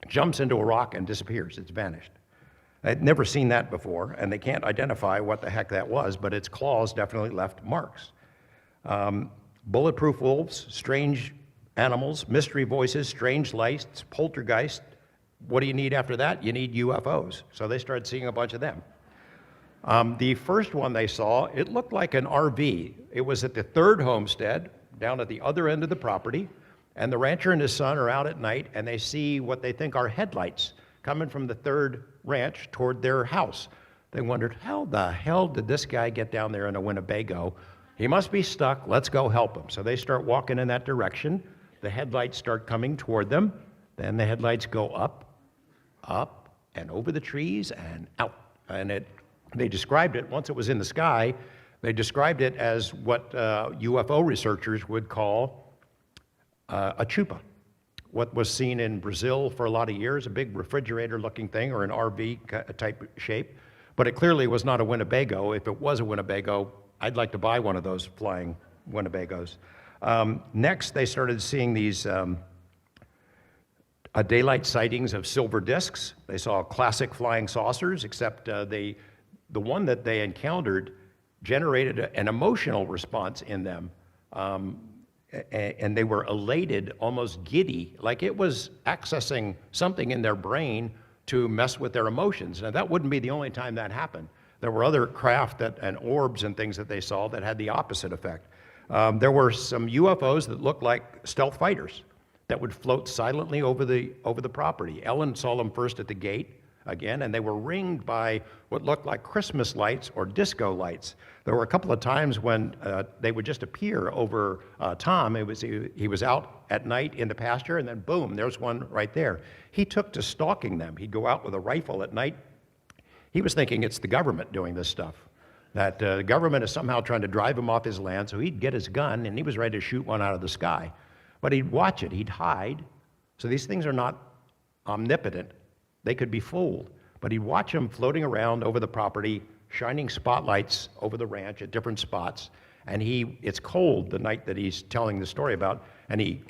jumps into a rock, and disappears. It's vanished. I'd never seen that before, and they can't identify what the heck that was, but its claws definitely left marks. Bulletproof wolves, strange animals, mystery voices, strange lights, poltergeist. What do you need after that? You need UFOs. So they started seeing a bunch of them. The first one they saw, it looked like an RV. It was at the third homestead, down at the other end of the property, and the rancher and his son are out at night, and they see what they think are headlights coming from the third ranch toward their house. They wondered, how the hell did this guy get down there in a Winnebago? He must be stuck. Let's go help him. So they start walking in that direction. The headlights start coming toward them. Then the headlights go up, and over the trees and out. And they described it, once it was in the sky, they described it as what UFO researchers would call a chupa. What was seen in Brazil for a lot of years, a big refrigerator-looking thing or an RV type shape. But it clearly was not a Winnebago. If it was a Winnebago, I'd like to buy one of those flying Winnebagos. Next, they started seeing these daylight sightings of silver discs. They saw classic flying saucers, except the one that they encountered generated an emotional response in them. And they were elated, almost giddy, like it was accessing something in their brain to mess with their emotions. Now, that wouldn't be the only time that happened. There were other craft and orbs and things that they saw that had the opposite effect. There were some UFOs that looked like stealth fighters that would float silently over the property. Ellen saw them first at the gate again, and they were ringed by what looked like Christmas lights or disco lights. There were a couple of times when they would just appear over Tom. He was out at night in the pasture, and then boom, there's one right there. He took to stalking them. He'd go out with a rifle at night. He was thinking it's the government doing this stuff, that the government is somehow trying to drive him off his land, so he'd get his gun, and he was ready to shoot one out of the sky. But he'd watch it, he'd hide. So these things are not omnipotent. They could be fooled. But he'd watch them floating around over the property, shining spotlights over the ranch at different spots. And it's cold the night that he's telling the story about, and he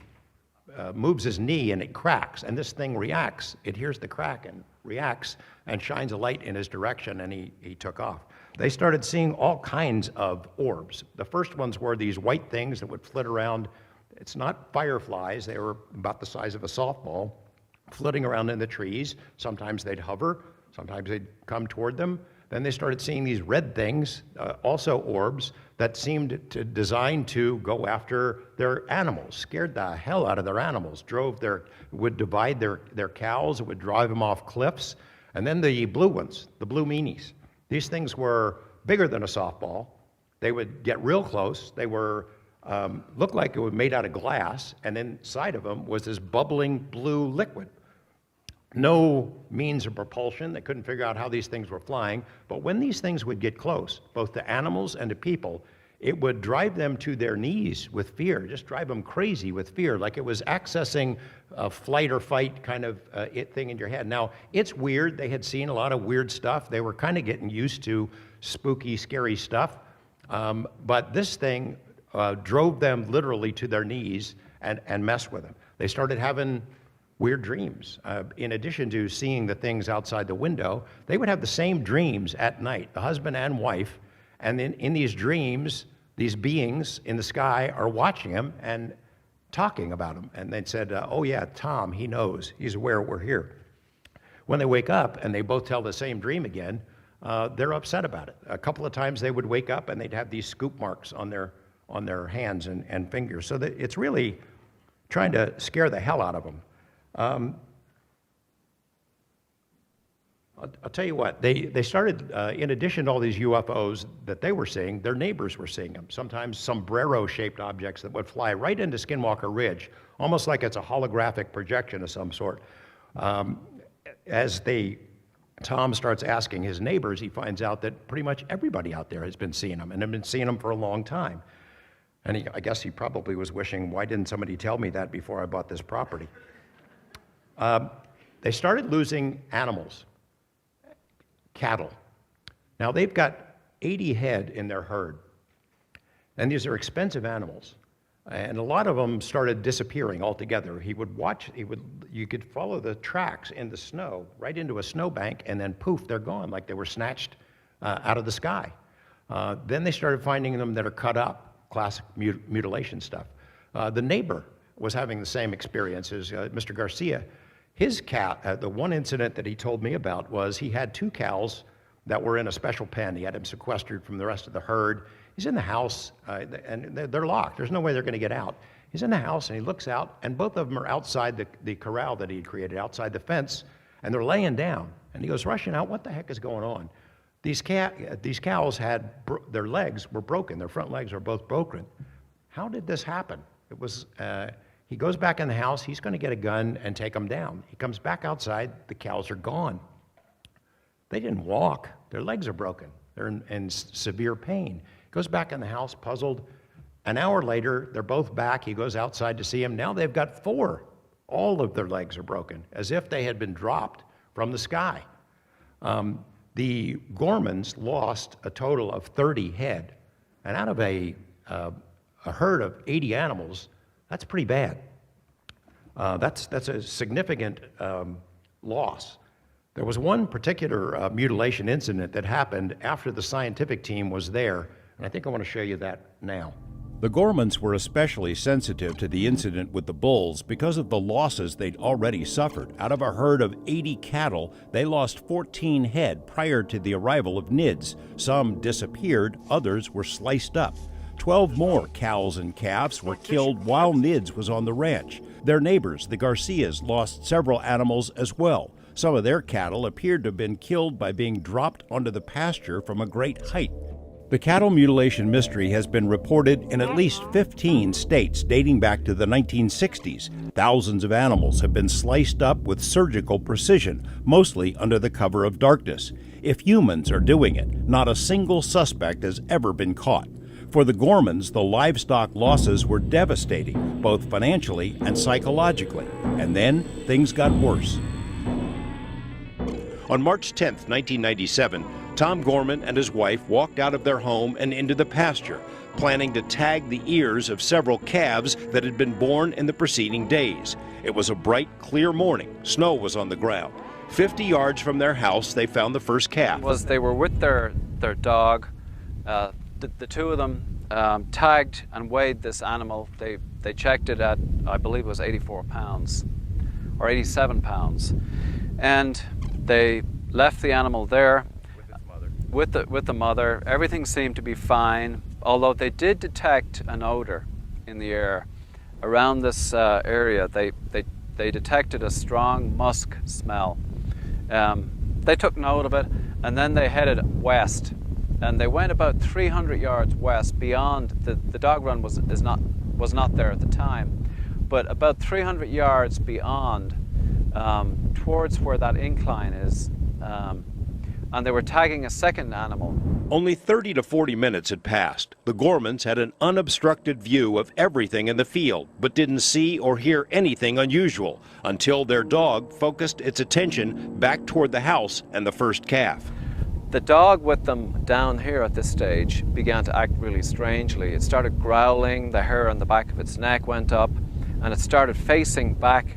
moves his knee and it cracks, and this thing reacts. It hears the crack and reacts and shines a light in his direction, and he took off. They started seeing all kinds of orbs. The first ones were these white things that would flit around. It's not fireflies. They were about the size of a softball, flitting around in the trees. Sometimes they'd hover, sometimes they'd come toward them. Then they started seeing these red things, also orbs, that seemed designed to go after their animals, scared the hell out of their animals, would divide their cows, it would drive them off cliffs. And then the blue ones, the blue meanies. These things were bigger than a softball. They would get real close. They were looked like it was made out of glass, and inside of them was this bubbling blue liquid. No means of propulsion. They couldn't figure out how these things were flying. But when these things would get close, both to animals and to people, it would drive them to their knees with fear, just drive them crazy with fear, like it was accessing a flight or fight kind of thing in your head. Now, it's weird. They had seen a lot of weird stuff. They were kind of getting used to spooky, scary stuff. But this thing drove them literally to their knees and messed with them. They started having weird dreams. In addition to seeing the things outside the window, they would have the same dreams at night, the husband and wife, and in these dreams, these beings in the sky are watching them and talking about them. And they said, oh yeah, Tom, he knows, he's aware we're here. When they wake up and they both tell the same dream again, they're upset about it. A couple of times they would wake up and they'd have these scoop marks on their hands and fingers. So that it's really trying to scare the hell out of them. I'll tell you what, they started, in addition to all these UFOs that they were seeing, their neighbors were seeing them. Sometimes sombrero-shaped objects that would fly right into Skinwalker Ridge, almost like it's a holographic projection of some sort. As Tom starts asking his neighbors, he finds out that pretty much everybody out there has been seeing them, and have been seeing them for a long time. And I guess he probably was wishing, why didn't somebody tell me that before I bought this property? They started losing animals, cattle. Now they've got 80 head in their herd, and these are expensive animals. And a lot of them started disappearing altogether. You could follow the tracks in the snow, right into a snowbank, and then poof, they're gone, like they were snatched out of the sky. Then they started finding them that are cut up, classic mutilation stuff. The neighbor was having the same experience as Mr. Garcia. His cat, the one incident that he told me about was he had two cows. that were in a special pen. He had them sequestered from the rest of the herd. He's in the house, and they're locked. There's no way they're going to get out. He's in the house, and he looks out, and both of them are outside the corral that he had created, outside the fence, and they're laying down. And he goes rushing out, what the heck is going on? These cows had, their legs were broken. Their front legs are both broken. How did this happen? It was, he goes back in the house. He's going to get a gun and take them down. He comes back outside. The cows are gone. They didn't walk. Their legs are broken. They're in severe pain. He goes back in the house, puzzled. An hour later, they're both back. He goes outside to see them. Now they've got 4. All of their legs are broken, as if they had been dropped from the sky. The Gormans lost a total of 30 head. And out of a herd of 80 animals, that's pretty bad. That's a significant loss. There was one particular mutilation incident that happened after the scientific team was there, and I think I want to show you that now. The Gormans were especially sensitive to the incident with the bulls because of the losses they'd already suffered. Out of a herd of 80 cattle, they lost 14 head prior to the arrival of NIDS. Some disappeared, others were sliced up. 12 more cows and calves were killed while NIDS was on the ranch. Their neighbors, the Garcias, lost several animals as well. Some of their cattle appeared to have been killed by being dropped onto the pasture from a great height. The cattle mutilation mystery has been reported in at least 15 states dating back to the 1960s. Thousands of animals have been sliced up with surgical precision, mostly under the cover of darkness. If humans are doing it, not a single suspect has ever been caught. For the Gormans, the livestock losses were devastating, both financially and psychologically. And then things got worse. On March 10, 1997, Tom Gorman and his wife walked out of their home and into the pasture, planning to tag the ears of several calves that had been born in the preceding days. It was a bright, clear morning. Snow was on the ground. 50 yards from their house, they found the first calf. They were with their dog. The two of them tagged and weighed this animal. They checked it at, I believe it was 84 pounds or 87 pounds. And they left the animal there with the mother. Everything seemed to be fine, although they did detect an odor in the air around this area. They detected a strong musk smell. They took note of it, and then they headed west, and they went about 300 yards west beyond the dog run was not there at the time, but about 300 yards beyond, towards where that incline is, and they were tagging a second animal. Only 30 to 40 minutes had passed. The Gormans had an unobstructed view of everything in the field, but didn't see or hear anything unusual until their dog focused its attention back toward the house and the first calf. The dog with them down here at this stage began to act really strangely. It started growling, the hair on the back of its neck went up, and it started facing back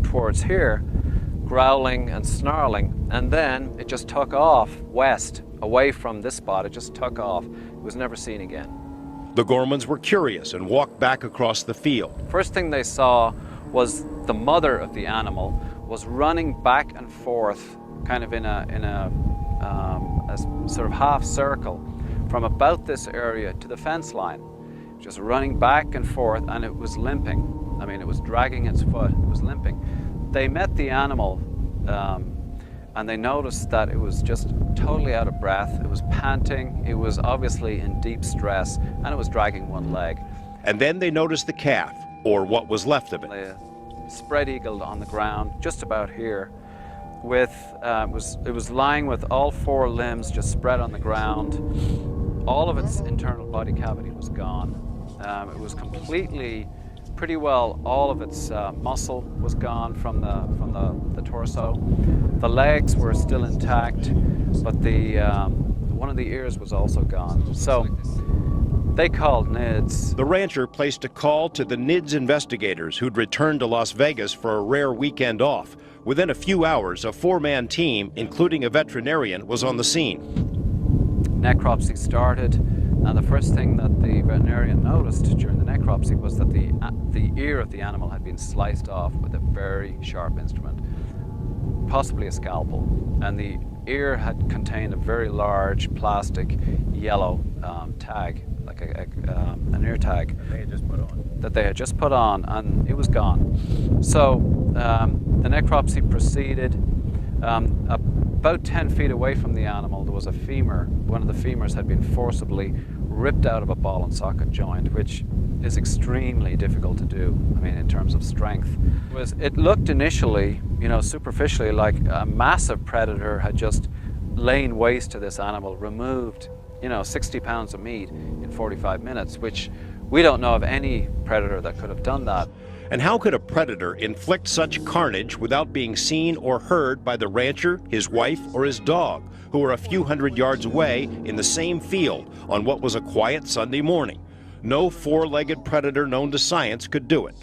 towards here, growling and snarling, and then it just took off west, away from this spot. It just took off. It was never seen again. The Gormans were curious and walked back across the field. First thing they saw was the mother of the animal was running back and forth, kind of in a sort of half circle, from about this area to the fence line, just running back and forth, and it was limping. I mean, it was dragging its foot. It was limping. They met the animal, and they noticed that it was just totally out of breath. It was panting. It was obviously in deep stress, and it was dragging one leg. And then they noticed the calf, or what was left of it. Spread-eagled on the ground, just about here, with it was lying with all 4 limbs just spread on the ground. All of its internal body cavity was gone. It was completely, pretty well, all of its muscle was gone from the torso. The legs were still intact, but one of the ears was also gone. So they called NIDS. The rancher placed a call to the NIDS investigators who'd returned to Las Vegas for a rare weekend off. Within a few hours, a 4-man team, including a veterinarian, was on the scene. Necropsy started, and the first thing that the veterinarian noticed during the necropsy was that the ear of the animal had been sliced off with a very sharp instrument, possibly a scalpel, and the ear had contained a very large plastic yellow tag, like an ear tag that they had just put on, and it was gone. So the necropsy proceeded. About 10 feet away from the animal, there was a femur. One of the femurs had been forcibly ripped out of a ball and socket joint, which is extremely difficult to do, I mean, in terms of strength. It looked initially, superficially like a massive predator had just lain waste to this animal, removed, 60 pounds of meat in 45 minutes, which we don't know of any predator that could have done that. And how could a predator inflict such carnage without being seen or heard by the rancher, his wife, or his dog, who were a few hundred yards away in the same field on what was a quiet Sunday morning? No four-legged predator known to science could do it.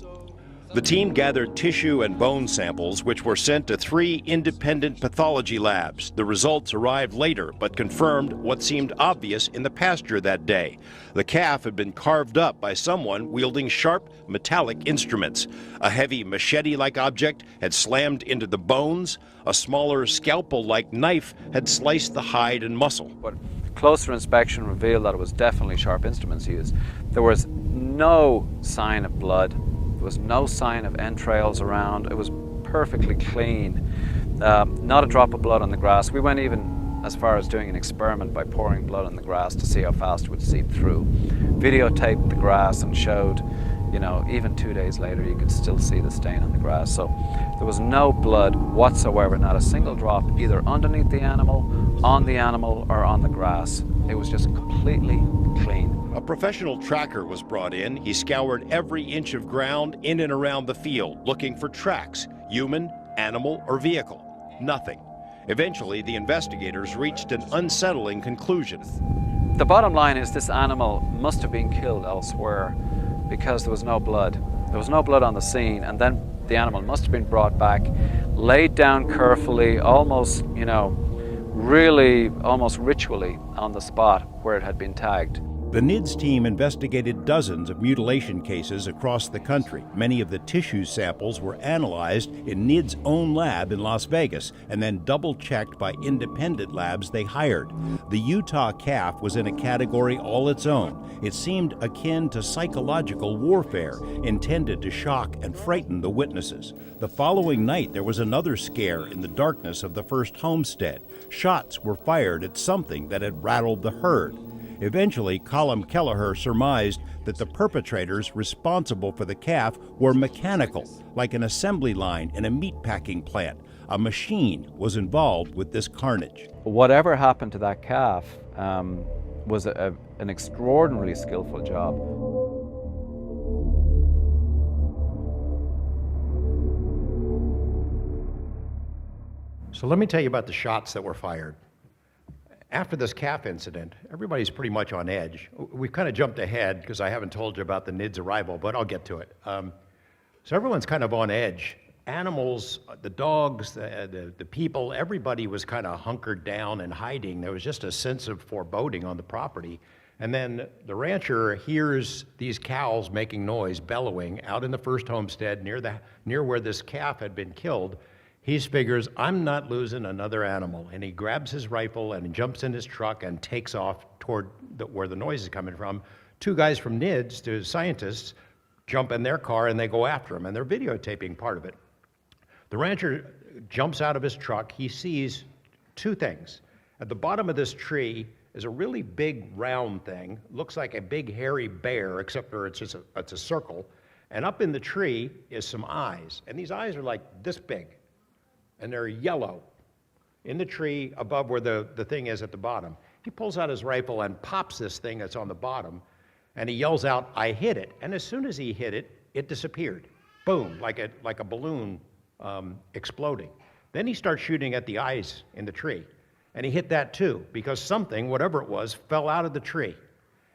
The team gathered tissue and bone samples, which were sent to 3 independent pathology labs. The results arrived later, but confirmed what seemed obvious in the pasture that day. The calf had been carved up by someone wielding sharp, metallic instruments. A heavy machete-like object had slammed into the bones. A smaller scalpel-like knife had sliced the hide and muscle. But closer inspection revealed that it was definitely sharp instruments used. There was no sign of blood. There was no sign of entrails around. It was perfectly clean. Not a drop of blood on the grass. We went even as far as doing an experiment by pouring blood on the grass to see how fast it would seep through. Videotaped the grass and showed, even 2 days later, you could still see the stain on the grass. So there was no blood whatsoever, not a single drop, either underneath the animal, on the animal, or on the grass. It was just completely clean. A professional tracker was brought in. He scoured every inch of ground in and around the field, looking for tracks, human, animal, or vehicle. Nothing. Eventually, the investigators reached an unsettling conclusion. The bottom line is this animal must have been killed elsewhere because there was no blood. There was no blood on the scene, and then the animal must have been brought back, laid down carefully, almost, really almost ritually on the spot where it had been tagged. The NIDS team investigated dozens of mutilation cases across the country. Many of the tissue samples were analyzed in NIDS' own lab in Las Vegas and then double-checked by independent labs they hired. The Utah calf was in a category all its own. It seemed akin to psychological warfare, intended to shock and frighten the witnesses. The following night, there was another scare in the darkness of the first homestead. Shots were fired at something that had rattled the herd. Eventually, Colm Kelleher surmised that the perpetrators responsible for the calf were mechanical, like an assembly line in a meatpacking plant. A machine was involved with this carnage. Whatever happened to that calf was an extraordinarily skillful job. So let me tell you about the shots that were fired. After this calf incident, everybody's pretty much on edge. We've kind of jumped ahead because I haven't told you about the NIDS arrival, but I'll get to it. So everyone's kind of on edge. Animals, the dogs, the people, everybody was kind of hunkered down and hiding. There was just a sense of foreboding on the property. And then the rancher hears these cows making noise, bellowing out in the first homestead near where this calf had been killed. He figures, I'm not losing another animal. And he grabs his rifle and jumps in his truck and takes off toward where the noise is coming from. 2 guys from NIDS, the scientists, jump in their car and they go after him, and they're videotaping part of it. The rancher jumps out of his truck. He sees 2 things. At the bottom of this tree is a really big round thing. Looks like a big hairy bear, except for it's a circle. And up in the tree is some eyes. And these eyes are like this big. And they're yellow in the tree above where the thing is at the bottom. He pulls out his rifle and pops this thing that's on the bottom, and he yells out, I hit it. And as soon as he hit it, it disappeared. Boom, like a balloon exploding. Then he starts shooting at the eyes in the tree. And he hit that too, because something, whatever it was, fell out of the tree.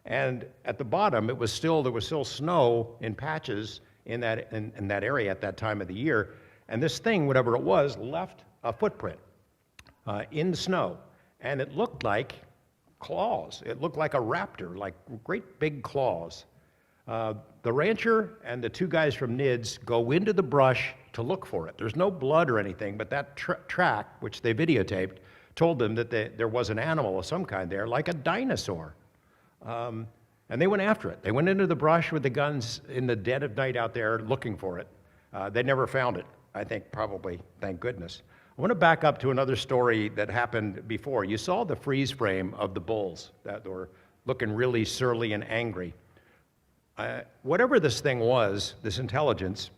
And at the bottom, there was still snow in patches in that area at that time of the year. And this thing, whatever it was, left a footprint in the snow. And it looked like claws. It looked like a raptor, like great big claws. The rancher and the 2 guys from NIDS go into the brush to look for it. There's no blood or anything, but that track, which they videotaped, told them that there was an animal of some kind there, like a dinosaur. And they went after it. They went into the brush with the guns in the dead of night out there looking for it. They never found it, I think, probably, thank goodness. I want to back up to another story that happened before. You saw the freeze frame of the bulls that were looking really surly and angry. Whatever this thing was, this intelligence,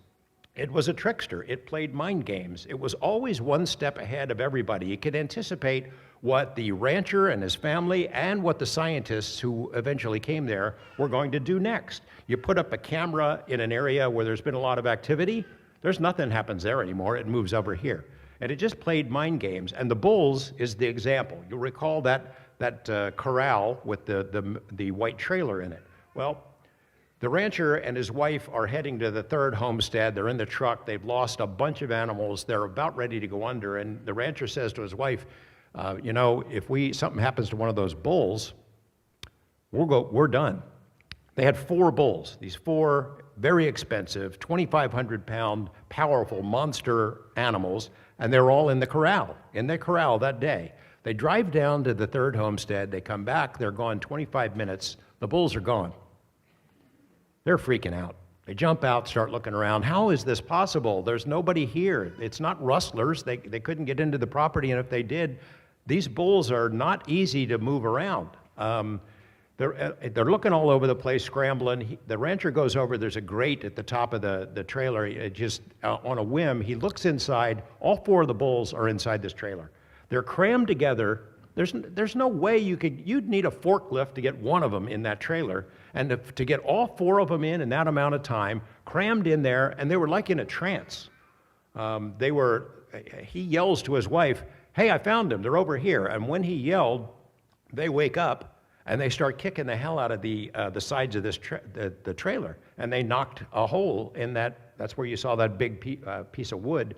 it was a trickster. It played mind games. It was always one step ahead of everybody. It could anticipate what the rancher and his family and what the scientists who eventually came there were going to do next. You put up a camera in an area where there's been a lot of activity, there's nothing happens there anymore. It moves over here. And it just played mind games. And the bulls is the example. You'll recall that corral with the white trailer in it. Well, the rancher and his wife are heading to the third homestead. They're in the truck. They've lost a bunch of animals. They're about ready to go under. And the rancher says to his wife, you know, if something happens to one of those bulls, we're done. They had 4 bulls, these 4 very expensive, 2,500-pound, powerful monster animals, and they're all in the corral that day. They drive down to the third homestead. They come back. They're gone 25 minutes. The bulls are gone. They're freaking out. They jump out, start looking around. How is this possible? There's nobody here. It's not rustlers. They couldn't get into the property, and if they did, these bulls are not easy to move around. They're looking all over the place, scrambling. The rancher goes over. There's a grate at the top of the trailer. Just on a whim, he looks inside. All 4 of the bulls are inside this trailer. They're crammed together. There's no way you'd need a forklift to get one of them in that trailer, and to get all 4 of them in that amount of time, crammed in there, and they were like in a trance. He yells to his wife, "Hey, I found them. They're over here." And when he yelled, they wake up and they start kicking the hell out of the sides of this the trailer, and they knocked a hole in that. That's where you saw that big piece of wood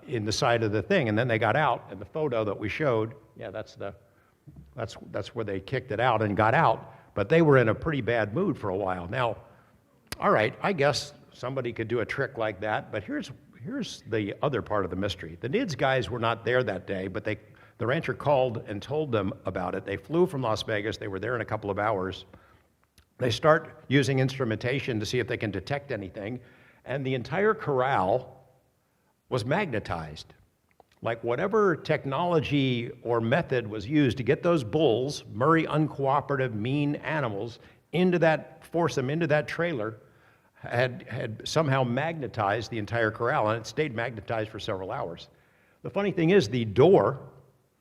in the side of the thing, and then they got out. And the photo that we showed, yeah, that's where they kicked it out and got out. But they were in a pretty bad mood for a while. Now, all right, I guess somebody could do a trick like that, but here's the other part of the mystery. The NIDS guys were not there that day, but the rancher called and told them about it. They flew from Las Vegas. They were there in a couple of hours. They start using instrumentation to see if they can detect anything, and the entire corral was magnetized. Like whatever technology or method was used to get those bulls, very uncooperative, mean animals, force them into that trailer, had somehow magnetized the entire corral, and it stayed magnetized for several hours. The funny thing is, the door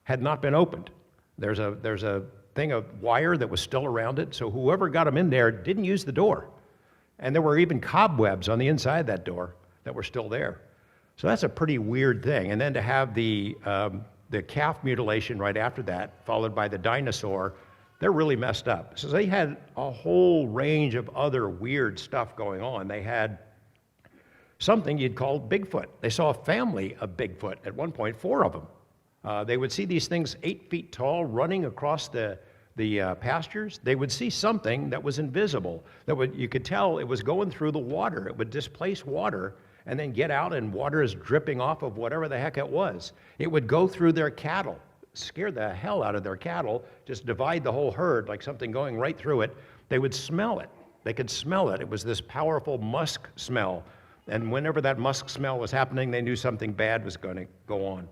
had not been opened. There's a thing of wire that was still around it, so whoever got them in there didn't use the door. And there were even cobwebs on the inside of that door that were still there. So that's a pretty weird thing. And then to have the calf mutilation right after that, followed by the dinosaur, they're really messed up. So they had a whole range of other weird stuff going on. They had something you'd call Bigfoot. They saw a family of Bigfoot at one point, 4 of them. They would see these things 8 feet tall running across the pastures. They would see something that was invisible, you could tell it was going through the water. It would displace water and then get out, and water is dripping off of whatever the heck it was. It would go through their cattle, scare the hell out of their cattle, just divide the whole herd like something going right through it. They would smell it. They could smell it. It was this powerful musk smell. And whenever that musk smell was happening, they knew something bad was going to go on.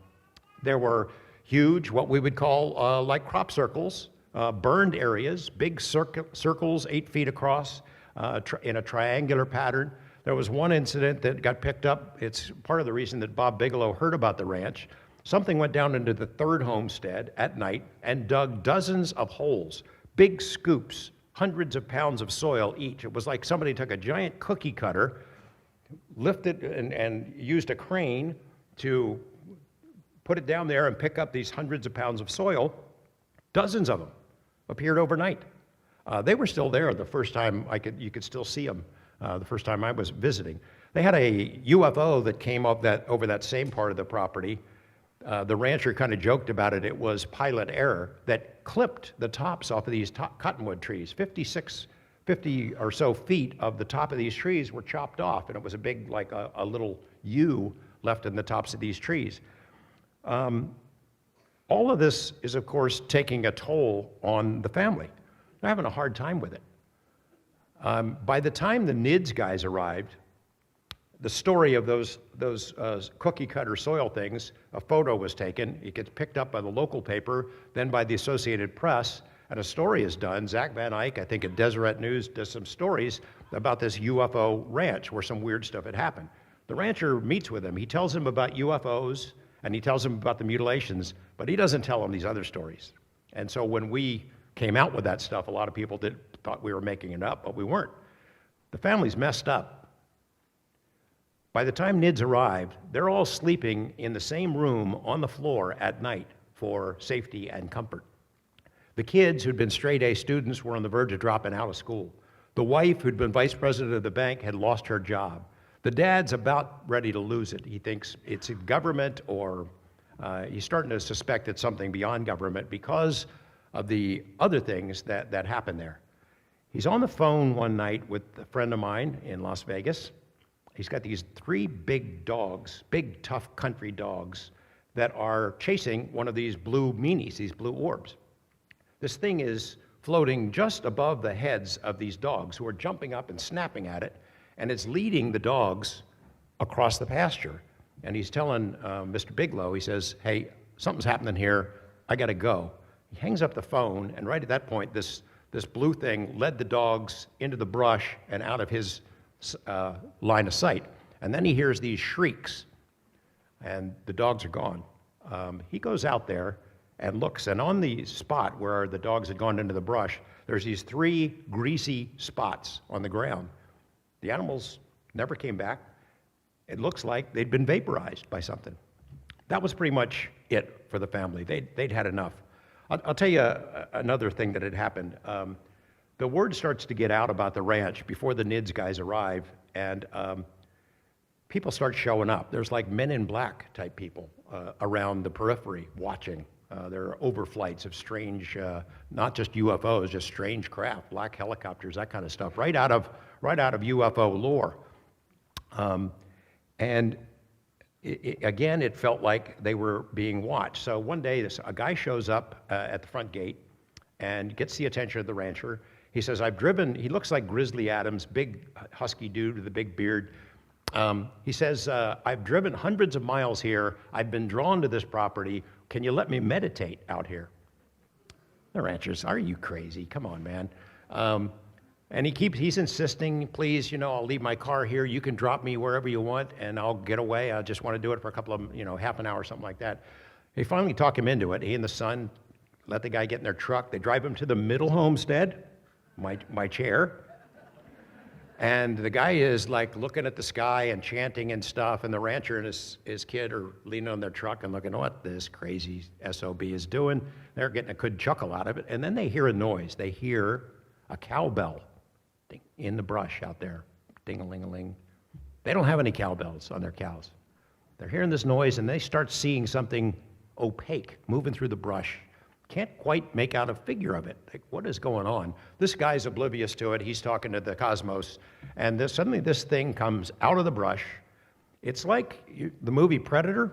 There were huge, what we would call like crop circles, burned areas, big circles 8 feet across in a triangular pattern. There was one incident that got picked up. It's part of the reason that Bob Bigelow heard about the ranch. Something went down into the third homestead at night and dug dozens of holes, big scoops, hundreds of pounds of soil each. It was like somebody took a giant cookie cutter, lifted and used a crane to put it down there and pick up these hundreds of pounds of soil. Dozens of them appeared overnight. They were still there the first time you could still see them. The first time I was visiting. They had a UFO that came up over that same part of the property. The rancher kind of joked about it. It was pilot error that clipped the tops off of these cottonwood trees. 50 or so feet of the top of these trees were chopped off, and it was a big, like a little U left in the tops of these trees. All of this is, of course, taking a toll on the family. They're having a hard time with it. By the time the NIDS guys arrived, the story of those cookie cutter soil things, a photo was taken, it gets picked up by the local paper, then by the Associated Press, and a story is done. Zach Van Eyck, I think at Deseret News, does some stories about this UFO ranch where some weird stuff had happened. The rancher meets with him. He tells him about UFOs, and he tells him about the mutilations, but he doesn't tell him these other stories. And so when we came out with that stuff, a lot of people thought we were making it up, but we weren't. The family's messed up. By the time NIDS arrived, they're all sleeping in the same room on the floor at night for safety and comfort. The kids who'd been straight A students were on the verge of dropping out of school. The wife, who'd been vice president of the bank, had lost her job. The dad's about ready to lose it. He thinks it's government, or he's starting to suspect it's something beyond government because of the other things that happened there. He's on the phone one night with a friend of mine in Las Vegas. He's got these 3 big dogs, big tough country dogs, that are chasing one of these blue meanies, these blue orbs. This thing is floating just above the heads of these dogs who are jumping up and snapping at it, and it's leading the dogs across the pasture. And he's telling Mr. Bigelow, he says, hey, something's happening here, I gotta go. He hangs up the phone, and right at that point, this blue thing led the dogs into the brush and out of his line of sight. And then he hears these shrieks, and the dogs are gone. He goes out there and looks, and on the spot where the dogs had gone into the brush, there's these 3 greasy spots on the ground. The animals never came back. It looks like they'd been vaporized by something. That was pretty much it for the family. They'd had enough. I'll tell you another thing that had happened. The word starts to get out about the ranch before the NIDS guys arrive, and people start showing up. There's like Men in Black type people around the periphery watching. There are overflights of strange, not just UFOs, just strange craft, black helicopters, that kind of stuff, right out of UFO lore. And again, it felt like they were being watched. So one day, a guy shows up at the front gate and gets the attention of the rancher. He says, he looks like Grizzly Adams, big husky dude with a big beard. He says, I've driven hundreds of miles here. I've been drawn to this property. Can you let me meditate out here? The rancher's, are you crazy? Come on, man. And he's insisting, please, I'll leave my car here. You can drop me wherever you want, and I'll get away. I just want to do it for a couple of, half an hour or something like that. They finally talk him into it. He and the son let the guy get in their truck. They drive him to the middle homestead, my chair. And the guy is like looking at the sky and chanting and stuff, and the rancher and his kid are leaning on their truck and looking at what this crazy SOB is doing. They're getting a good chuckle out of it. And then they hear a noise. They hear a cowbell in the brush out there, ding-a-ling-a-ling. They don't have any cowbells on their cows. They're hearing this noise, and they start seeing something opaque moving through the brush. Can't quite make out a figure of it. Like, what is going on? This guy's oblivious to it. He's talking to the cosmos, and suddenly this thing comes out of the brush. It's like the movie Predator,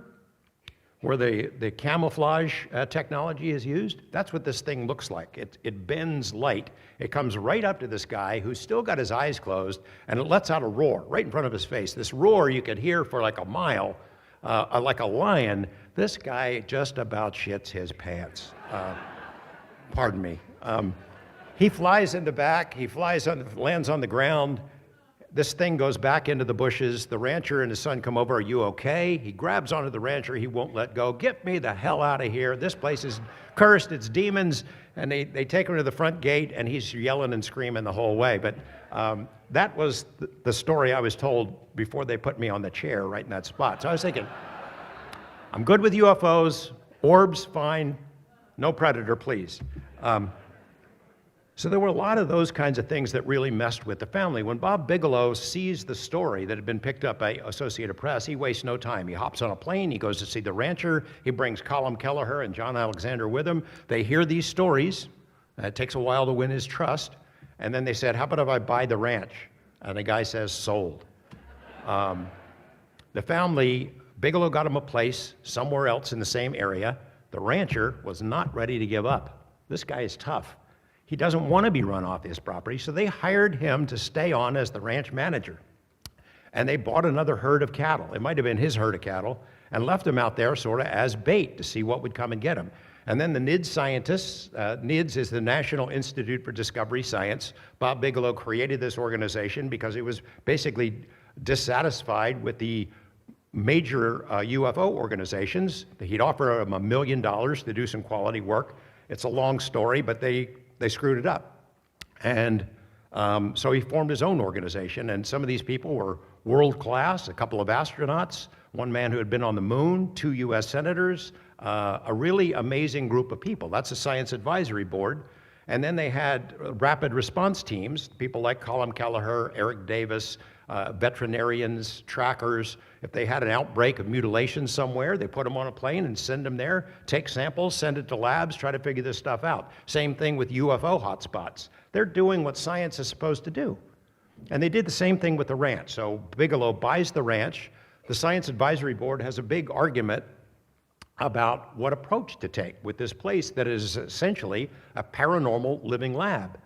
where the camouflage technology is used. That's what this thing looks like. It bends light. It comes right up to this guy who's still got his eyes closed, and it lets out a roar right in front of his face. This roar you could hear for like a mile, like a lion. This guy just about shits his pants. Pardon me. He flies in the back. He lands on the ground. This thing goes back into the bushes. The rancher and his son come over. Are you okay? He grabs onto the rancher. He won't let go. Get me the hell out of here. This place is cursed. It's demons. And they take him to the front gate, and he's yelling and screaming the whole way. But that was the story I was told before they put me on the chair right in that spot. So I was thinking, I'm good with UFOs. Orbs, fine. No Predator, please. So there were a lot of those kinds of things that really messed with the family. When Bob Bigelow sees the story that had been picked up by Associated Press, he wastes no time. He hops on a plane, he goes to see the rancher, he brings Colin Kelleher and John Alexander with him. They hear these stories. It takes a while to win his trust. And then they said, how about if I buy the ranch? And the guy says, sold. The family, Bigelow got him a place somewhere else in the same area. The rancher was not ready to give up. This guy is tough. He doesn't want to be run off his property, so they hired him to stay on as the ranch manager. And they bought another herd of cattle. It might have been his herd of cattle, and left him out there sort of as bait to see what would come and get him. And then the NIDS scientists, NIDS is the National Institute for Discovery Science. Bob Bigelow created this organization because he was basically dissatisfied with the major UFO organizations. He'd offer them $1 million to do some quality work. It's a long story, but they screwed it up. And so he formed his own organization, and some of these people were world class, a couple of astronauts, one man who had been on the moon, 2 US senators, a really amazing group of people. That's a science advisory board. And then they had rapid response teams, people like Colin Kelleher, Eric Davis, veterinarians, trackers. If they had an outbreak of mutilation somewhere, they put them on a plane and send them there, take samples, send it to labs, try to figure this stuff out. Same thing with UFO hotspots. They're doing what science is supposed to do. And they did the same thing with the ranch. So Bigelow buys the ranch. The Science Advisory Board has a big argument about what approach to take with this place that is essentially a paranormal living lab.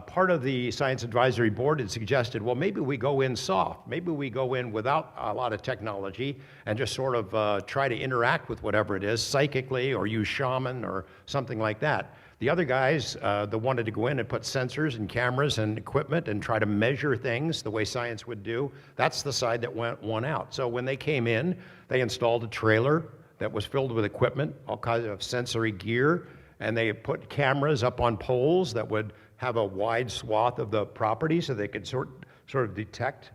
Part of the Science Advisory Board had suggested, well, maybe we go in soft. Maybe we go in without a lot of technology and just sort of try to interact with whatever it is psychically, or use shaman or something like that. The other guys that wanted to go in and put sensors and cameras and equipment and try to measure things the way science would do, that's the side that won out. So when they came in, they installed a trailer that was filled with equipment, all kinds of sensory gear, and they put cameras up on poles that would have a wide swath of the property so they could sort of detect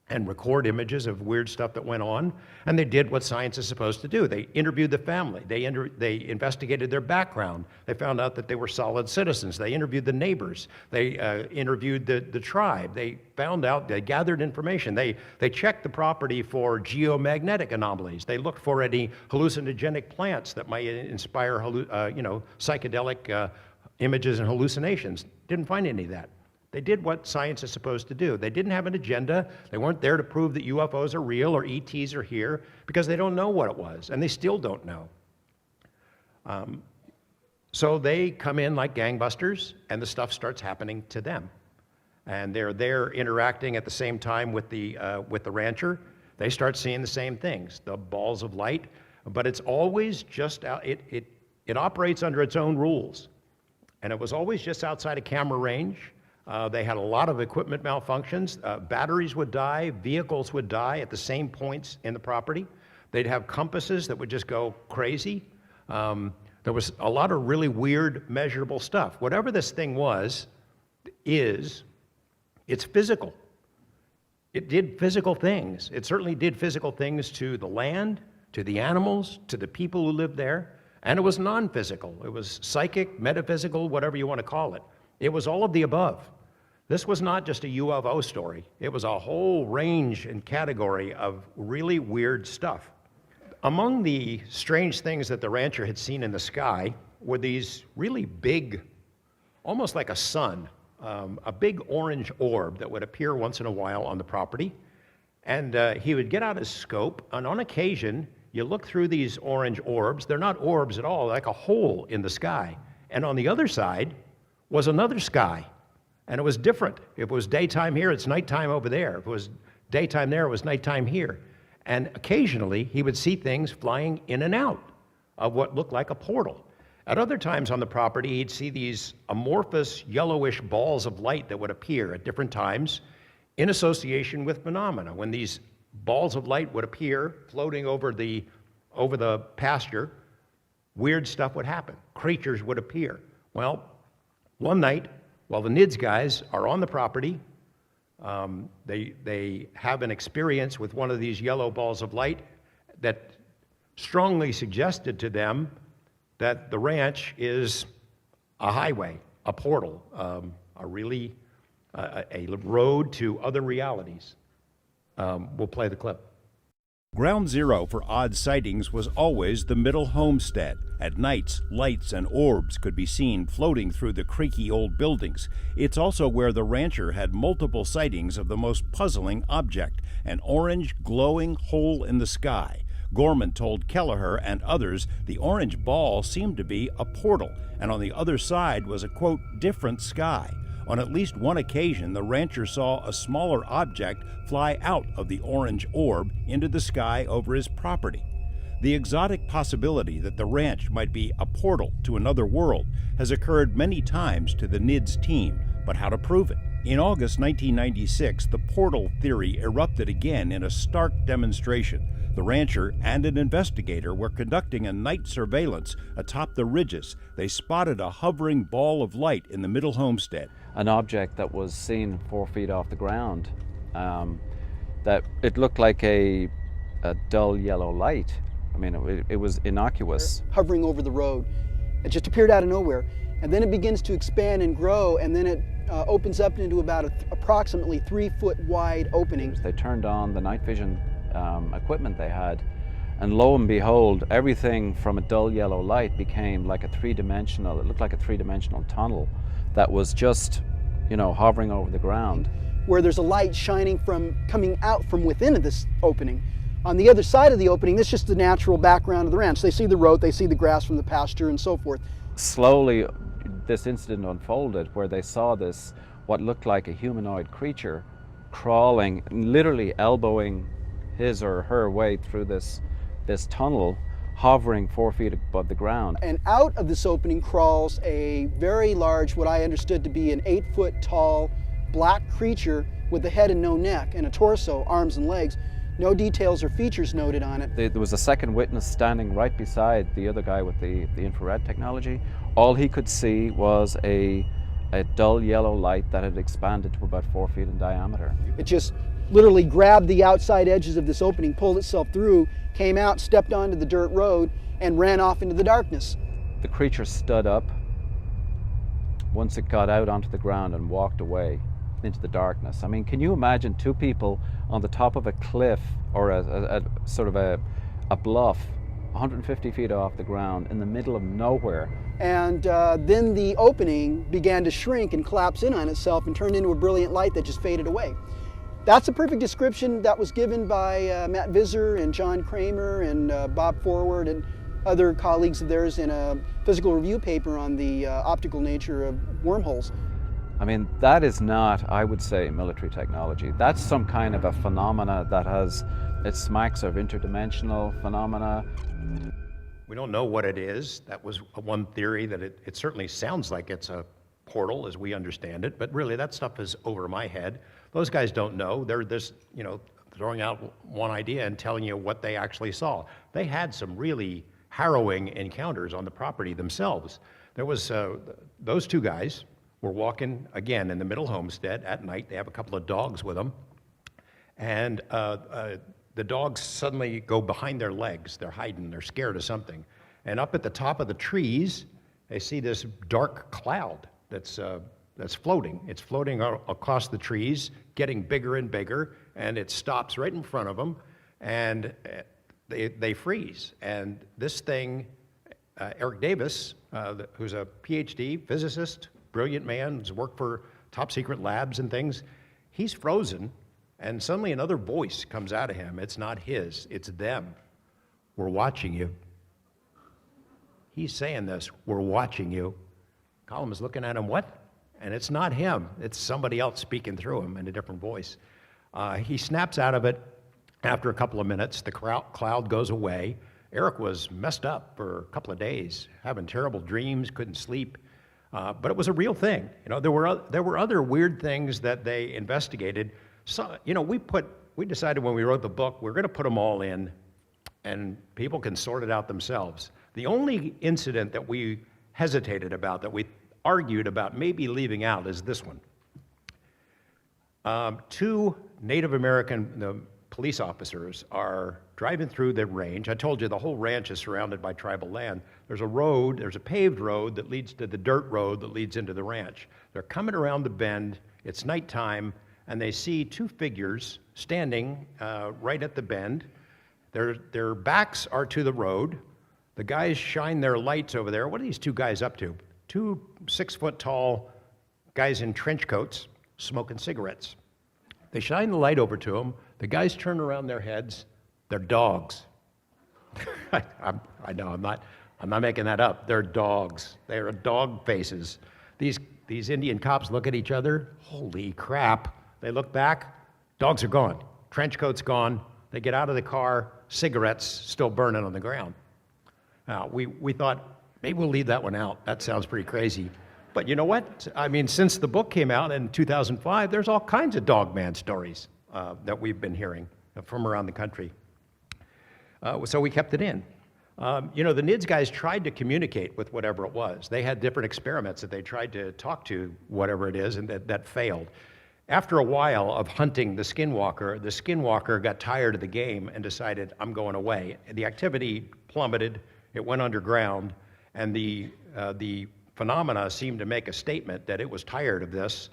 and record images of weird stuff that went on. And they did what science is supposed to do. They interviewed the family. They investigated their background. They found out that they were solid citizens. They interviewed the neighbors. They interviewed the tribe. They found out, they gathered information. They checked the property for geomagnetic anomalies. They looked for any hallucinogenic plants that might inspire psychedelic images and hallucinations. Didn't find any of that. They did what science is supposed to do. They didn't have an agenda. They weren't there to prove that UFOs are real or ETs are here, because they don't know what it was, and they still don't know. So they come in like gangbusters, and the stuff starts happening to them. And they're there interacting at the same time with the rancher. They start seeing the same things, the balls of light, but it's always just out, it operates under its own rules. And it was always just outside of camera range. They had a lot of equipment malfunctions. Batteries would die, vehicles would die at the same points in the property. They'd have compasses that would just go crazy. There was a lot of really weird measurable stuff. Whatever this thing it's physical. It did physical things. It certainly did physical things to the land, to the animals, to the people who lived there. And it was non-physical. It was psychic, metaphysical, whatever you want to call it. It was all of the above. This was not just a UFO story. It was a whole range and category of really weird stuff. Among the strange things that the rancher had seen in the sky were these really big, almost like a sun, a big orange orb that would appear once in a while on the property. And he would get out his scope, and on occasion, you look through these orange orbs. They're not orbs at all, like a hole in the sky. And on the other side was another sky, and it was different. If it was daytime here, it's nighttime over there. If it was daytime there, it was nighttime here. And occasionally, he would see things flying in and out of what looked like a portal. At other times on the property, he'd see these amorphous yellowish balls of light that would appear at different times in association with phenomena. When these balls of light would appear floating over the pasture, weird stuff would happen. Creatures would appear. Well, one night, while the NIDS guys are on the property, they have an experience with one of these yellow balls of light that strongly suggested to them that the ranch is a highway, a portal, a road to other realities. We'll play the clip. Ground zero for odd sightings was always the Middle Homestead. At nights, lights and orbs could be seen floating through the creaky old buildings. It's also where the rancher had multiple sightings of the most puzzling object, an orange glowing hole in the sky. Gorman told Kelleher and others the orange ball seemed to be a portal, and on the other side was a, quote, different sky. On at least one occasion, the rancher saw a smaller object fly out of the orange orb into the sky over his property. The exotic possibility that the ranch might be a portal to another world has occurred many times to the NIDS team, but how to prove it? In August 1996, the portal theory erupted again in a stark demonstration. The rancher and an investigator were conducting a night surveillance atop the ridges. They spotted a hovering ball of light in the middle homestead. An object that was seen 4 feet off the ground, that it looked like a dull yellow light. I mean, it was innocuous. Hovering over the road. It just appeared out of nowhere. And then it begins to expand and grow, and then it opens up into about approximately 3 foot wide opening. They turned on the night vision equipment they had, and lo and behold, everything from a dull yellow light became like a three-dimensional, it looked like a three-dimensional tunnel that was just, you know, hovering over the ground. Where there's a light shining coming out from within this opening. On the other side of the opening, this is just the natural background of the ranch. They see the road, they see the grass from the pasture and so forth. Slowly, this incident unfolded where they saw this, what looked like a humanoid creature, crawling, literally elbowing his or her way through this tunnel, hovering 4 feet above the ground. And out of this opening crawls a very large, what I understood to be an 8 foot tall black creature with a head and no neck, and a torso, arms and legs. No details or features noted on it. There was a second witness standing right beside the other guy with the infrared technology. All he could see was a dull yellow light that had expanded to about 4 feet in diameter. It just literally grabbed the outside edges of this opening, pulled itself through, came out, stepped onto the dirt road, and ran off into the darkness. The creature stood up once it got out onto the ground and walked away into the darkness. I mean, can you imagine two people on the top of a cliff or a sort of a bluff 150 feet off the ground in the middle of nowhere? And then the opening began to shrink and collapse in on itself and turned into a brilliant light that just faded away. That's a perfect description that was given by Matt Visser and John Kramer and Bob Forward and other colleagues of theirs in a physical review paper on the optical nature of wormholes. I mean, that is not, I would say, military technology. That's some kind of a phenomena that it smacks of interdimensional phenomena. We don't know what it is. That was one theory, that it certainly sounds like it's a portal as we understand it, but really that stuff is over my head. Those guys don't know. They're just, you know, throwing out one idea and telling you what they actually saw. They had some really harrowing encounters on the property themselves. There was, those two guys were walking, again, in the middle homestead at night. They have a couple of dogs with them. And the dogs suddenly go behind their legs. They're hiding, they're scared of something. And up at the top of the trees, they see this dark cloud that's floating. It's floating across the trees, getting bigger and bigger, and it stops right in front of them, and they freeze. And this thing, Eric Davis, who's a PhD physicist, brilliant man, has worked for top secret labs and things, he's frozen, and suddenly another voice comes out of him. It's not his, it's them. We're watching you. He's saying this, we're watching you. Colum is looking at him, what? And it's not him, it's somebody else speaking through him in a different voice. He snaps out of it after a couple of minutes. The cloud goes away. Eric was messed up for a couple of days, having terrible dreams, couldn't sleep. But it was a real thing. You know, there were other weird things that they investigated. So, you know, we decided when we wrote the book, we're going to put them all in, and people can sort it out themselves. The only incident that we hesitated about, that we argued about maybe leaving out, is this one. Two Native American police officers are driving through the range. I told you the whole ranch is surrounded by tribal land. There's a road, there's a paved road that leads to the dirt road that leads into the ranch. They're coming around the bend, it's nighttime, and they see two figures standing right at the bend. Their backs are to the road. The guys shine their lights over there. What are these two guys up to? Two 6 foot tall guys in trench coats smoking cigarettes. They shine the light over to them. The guys turn around their heads. They're dogs. I know, I'm not making that up. They're dogs. They're dog faces. These Indian cops look at each other. Holy crap. They look back. Dogs are gone. Trench coat's gone. They get out of the car. Cigarettes still burning on the ground. Now, we thought, maybe we'll leave that one out. That sounds pretty crazy. But you know what? I mean, since the book came out in 2005, there's all kinds of dogman stories that we've been hearing from around the country. So we kept it in. You know, the NIDS guys tried to communicate with whatever it was. They had different experiments that they tried to talk to whatever it is, and that failed. After a while of hunting the Skinwalker got tired of the game and decided, I'm going away. The activity plummeted, it went underground, and the phenomena seemed to make a statement that it was tired of this.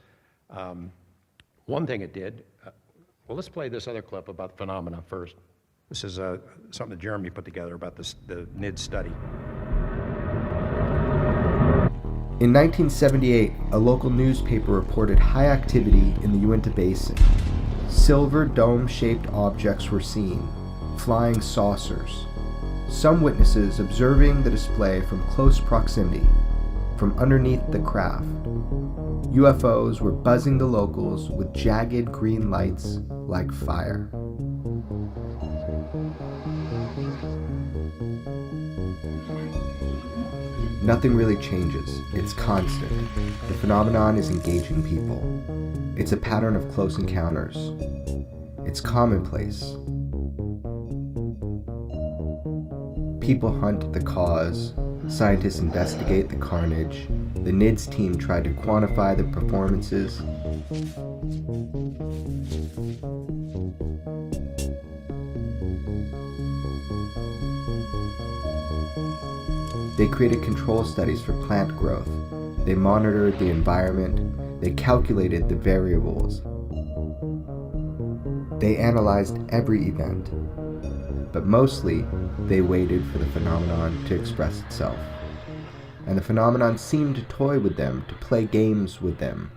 One thing it did, well, let's play this other clip about phenomena first. This is something that Jeremy put together about the NIDS study. In 1978, a local newspaper reported high activity in the Uinta Basin. Silver dome-shaped objects were seen, flying saucers. Some witnesses observing the display from close proximity, from underneath the craft. UFOs were buzzing the locals with jagged green lights like fire. Nothing really changes. It's constant. The phenomenon is engaging people. It's a pattern of close encounters. It's commonplace. People hunt the cause. Scientists investigate the carnage. The NIDS team tried to quantify the performances. They created control studies for plant growth. They monitored the environment. They calculated the variables. They analyzed every event. But mostly, they waited for the phenomenon to express itself. And the phenomenon seemed to toy with them, to play games with them.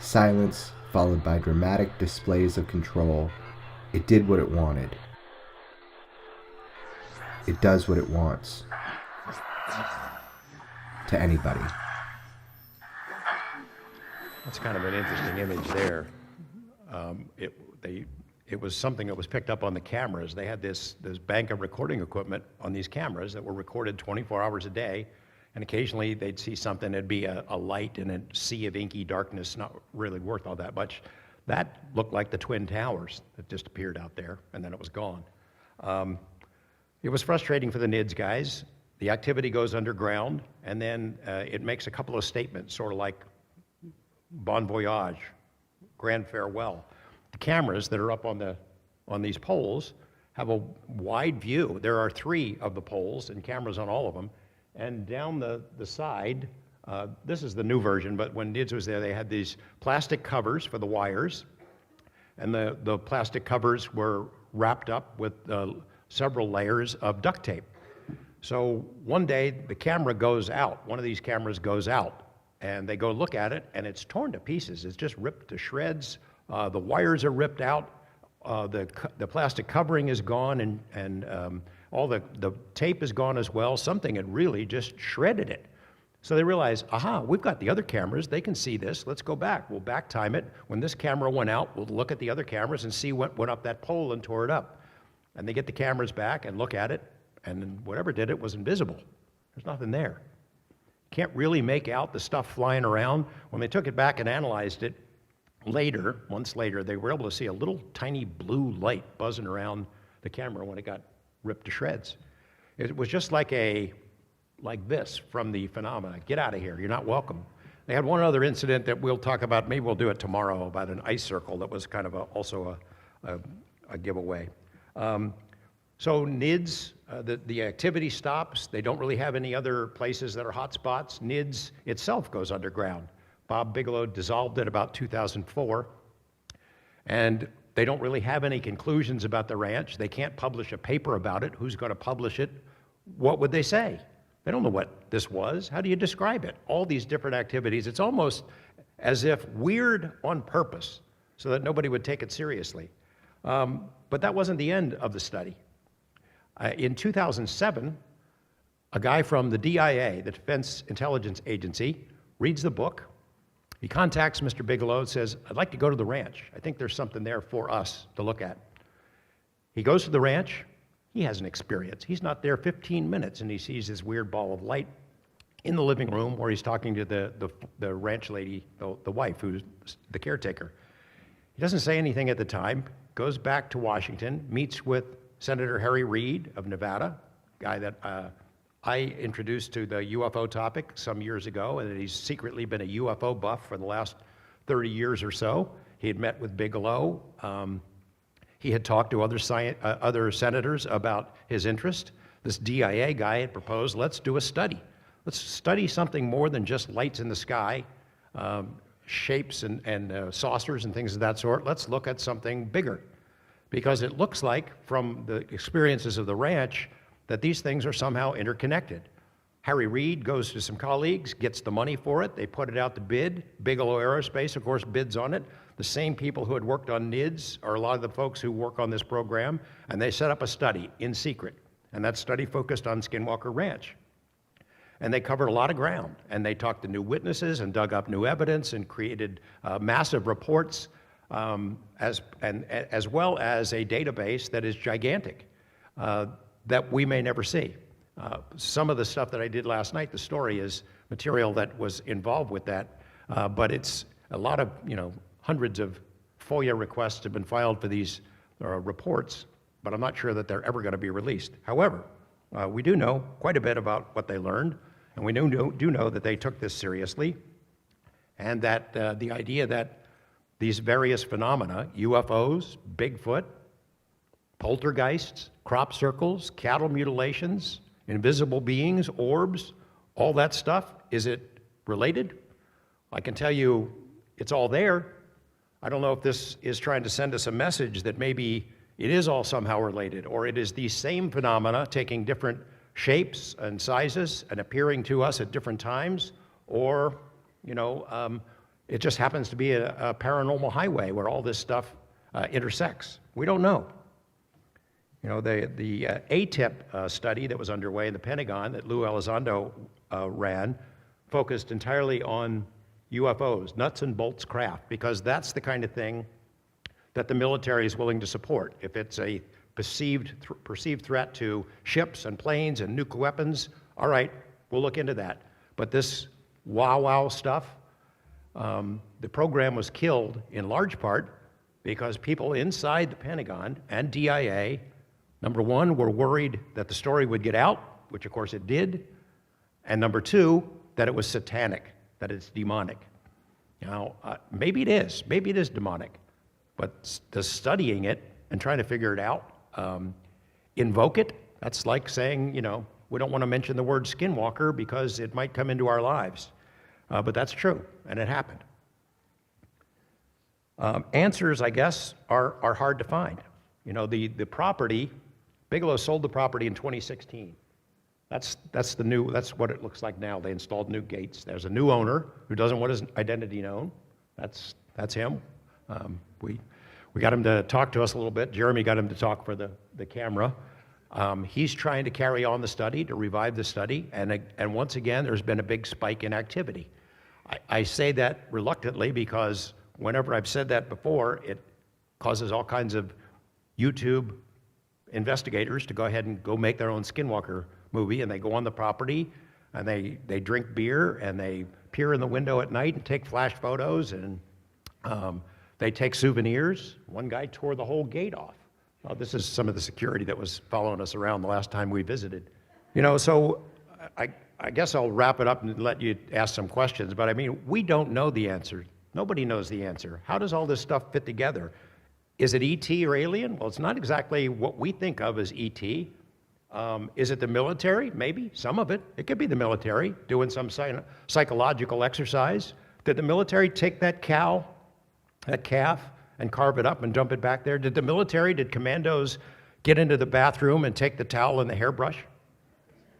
Silence followed by dramatic displays of control. It did what it wanted. It does what it wants. To anybody. That's kind of an interesting image there. It was something that was picked up on the cameras. They had this bank of recording equipment on these cameras that were recorded 24 hours a day, and occasionally they'd see something, it'd be a light in a sea of inky darkness, not really worth all that much. That looked like the Twin Towers that just appeared out there, and then it was gone. It was frustrating for the NIDS guys. The activity goes underground, and then it makes a couple of statements, sort of like bon voyage, grand farewell. The cameras that are up on these poles have a wide view. There are 3 of the poles and cameras on all of them. And down the side, this is the new version, but when NIDS was there, they had these plastic covers for the wires. And the plastic covers were wrapped up with several layers of duct tape. So one day, the camera goes out. One of these cameras goes out, and they go look at it, and it's torn to pieces. It's just ripped to shreds. The wires are ripped out. The plastic covering is gone, and all the tape is gone as well. Something had really just shredded it. So they realize, aha, we've got the other cameras. They can see this. Let's go back. We'll back time it. When this camera went out, we'll look at the other cameras and see what went up that pole and tore it up. And they get the cameras back and look at it, and whatever did it was invisible. There's nothing there. Can't really make out the stuff flying around. When they took it back and analyzed it, months later, they were able to see a little tiny blue light buzzing around the camera when it got ripped to shreds. It was just like this from the phenomena. Get out of here, you're not welcome. They had one other incident that we'll talk about, maybe we'll do it tomorrow, about an ice circle that was kind of also a giveaway. So NIDS, the activity stops. They don't really have any other places that are hot spots. NIDS itself goes underground. Bob Bigelow dissolved it about 2004. And they don't really have any conclusions about the ranch. They can't publish a paper about it. Who's going to publish it? What would they say? They don't know what this was. How do you describe it? All these different activities. It's almost as if weird on purpose so that nobody would take it seriously. But that wasn't the end of the study. In 2007, a guy from the DIA, the Defense Intelligence Agency, reads the book. He contacts Mr. Bigelow and says, I'd like to go to the ranch. I think there's something there for us to look at. He goes to the ranch. He has an experience. He's not there 15 minutes, and he sees this weird ball of light in the living room where he's talking to the ranch lady, the wife, who's the caretaker. He doesn't say anything at the time, goes back to Washington, meets with Senator Harry Reid of Nevada, guy that I introduced to the UFO topic some years ago, and he's secretly been a UFO buff for the last 30 years or so. He had met with Bigelow. He had talked to other senators about his interest. This DIA guy had proposed, let's do a study. Let's study something more than just lights in the sky, shapes and saucers and things of that sort. Let's look at something bigger. Because it looks like, from the experiences of the ranch, that these things are somehow interconnected. Harry Reid goes to some colleagues, gets the money for it, they put it out to bid. Bigelow Aerospace, of course, bids on it. The same people who had worked on NIDS are a lot of the folks who work on this program, and they set up a study in secret. And that study focused on Skinwalker Ranch. And they covered a lot of ground, and they talked to new witnesses and dug up new evidence and created massive reports, as well as a database that is gigantic, that we may never see. Some of the stuff that I did last night, the story, is material that was involved with that, but it's a lot of, hundreds of FOIA requests have been filed for these reports, but I'm not sure that they're ever going to be released. However, we do know quite a bit about what they learned, and we do know that they took this seriously, and that the idea that these various phenomena, UFOs, Bigfoot, poltergeists, crop circles, cattle mutilations, invisible beings, orbs, all that stuff, is it related? I can tell you it's all there. I don't know if this is trying to send us a message that maybe it is all somehow related, or it is these same phenomena taking different shapes and sizes and appearing to us at different times, or it just happens to be a paranormal highway where all this stuff intersects. We don't know. The ATIP study that was underway in the Pentagon that Lou Elizondo ran focused entirely on UFOs, nuts and bolts craft, because that's the kind of thing that the military is willing to support. If it's a perceived threat to ships and planes and nuclear weapons, all right, we'll look into that. But this wow stuff, the program was killed in large part because people inside the Pentagon and DIA, number one, were worried that the story would get out, which of course it did, and number two, that it was satanic, that it's demonic. Now, maybe it is demonic, but does studying it and trying to figure it out invoke it? That's like saying, we don't want to mention the word Skinwalker because it might come into our lives. But that's true, and it happened. Answers, I guess, are hard to find. The property, Bigelow sold the property in 2016. That's what it looks like now. They installed new gates. There's a new owner who doesn't want his identity known. That's him. We got him to talk to us a little bit. Jeremy got him to talk for the camera. He's trying to carry on the study, to revive the study, and once again, there's been a big spike in activity. I say that reluctantly because whenever I've said that before, it causes all kinds of YouTube investigators to go ahead and go make their own Skinwalker movie, and they go on the property, and they drink beer, and they peer in the window at night and take flash photos, and they take souvenirs. One guy tore the whole gate off. This is some of the security that was following us around the last time we visited. So I guess I'll wrap it up and let you ask some questions, but we don't know the answer. Nobody knows the answer. How does all this stuff fit together? Is it ET or alien? Well, it's not exactly what we think of as ET. Is it the military? Maybe, some of it. It could be the military doing some psychological exercise. Did the military take that calf, and carve it up and dump it back there? Did commandos get into the bathroom and take the towel and the hairbrush?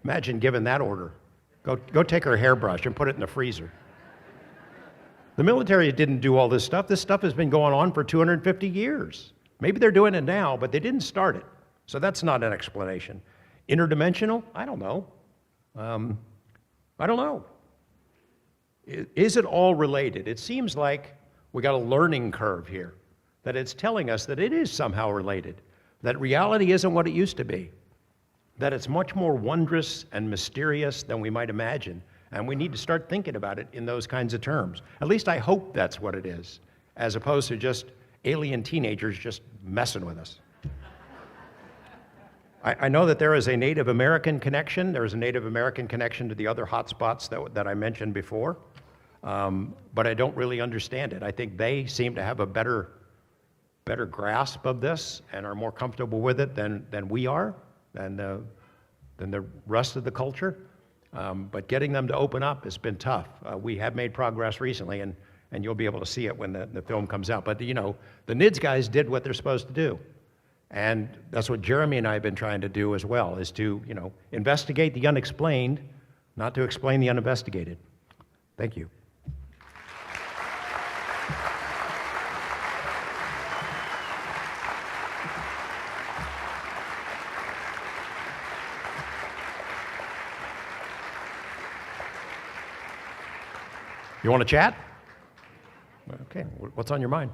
Imagine giving that order. Go take her hairbrush and put it in the freezer. The military didn't do all this stuff. This stuff has been going on for 250 years. Maybe they're doing it now, but they didn't start it. So that's not an explanation. Interdimensional? I don't know. I don't know. Is it all related? It seems like we got a learning curve here, that it's telling us that it is somehow related, that reality isn't what it used to be, that it's much more wondrous and mysterious than we might imagine, and we need to start thinking about it in those kinds of terms. At least I hope that's what it is, as opposed to just alien teenagers just messing with us. I know that there is a Native American connection. There is a Native American connection to the other hotspots that I mentioned before, but I don't really understand it. I think they seem to have a better grasp of this and are more comfortable with it than we are, than the rest of the culture. But getting them to open up has been tough. We have made progress recently, and you'll be able to see it when the film comes out. But you know, the NIDS guys did what they're supposed to do. And that's what Jeremy and I have been trying to do as well, is to, you know, investigate the unexplained, not to explain the uninvestigated. Thank you. You want to chat? Okay, what's on your mind?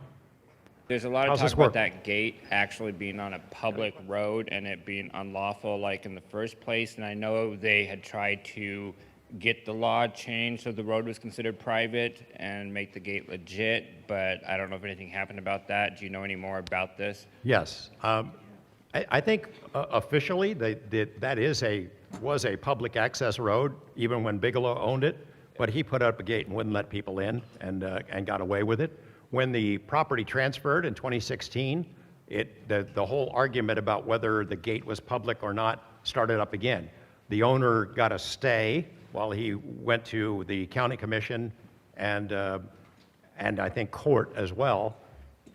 There's a lot of How's talk this about work? that gate actually being on a public road and it being unlawful, like in the first place. And I know they had tried to get the law changed so the road was considered private and make the gate legit, but I don't know if anything happened about that. Do you know any more about this? Yes. I think officially that was a public access road, even when Bigelow owned it, but he put up a gate and wouldn't let people in and got away with it. When the property transferred in 2016, the whole argument about whether the gate was public or not started up again. The owner got a stay while he went to the county commission and I think court as well.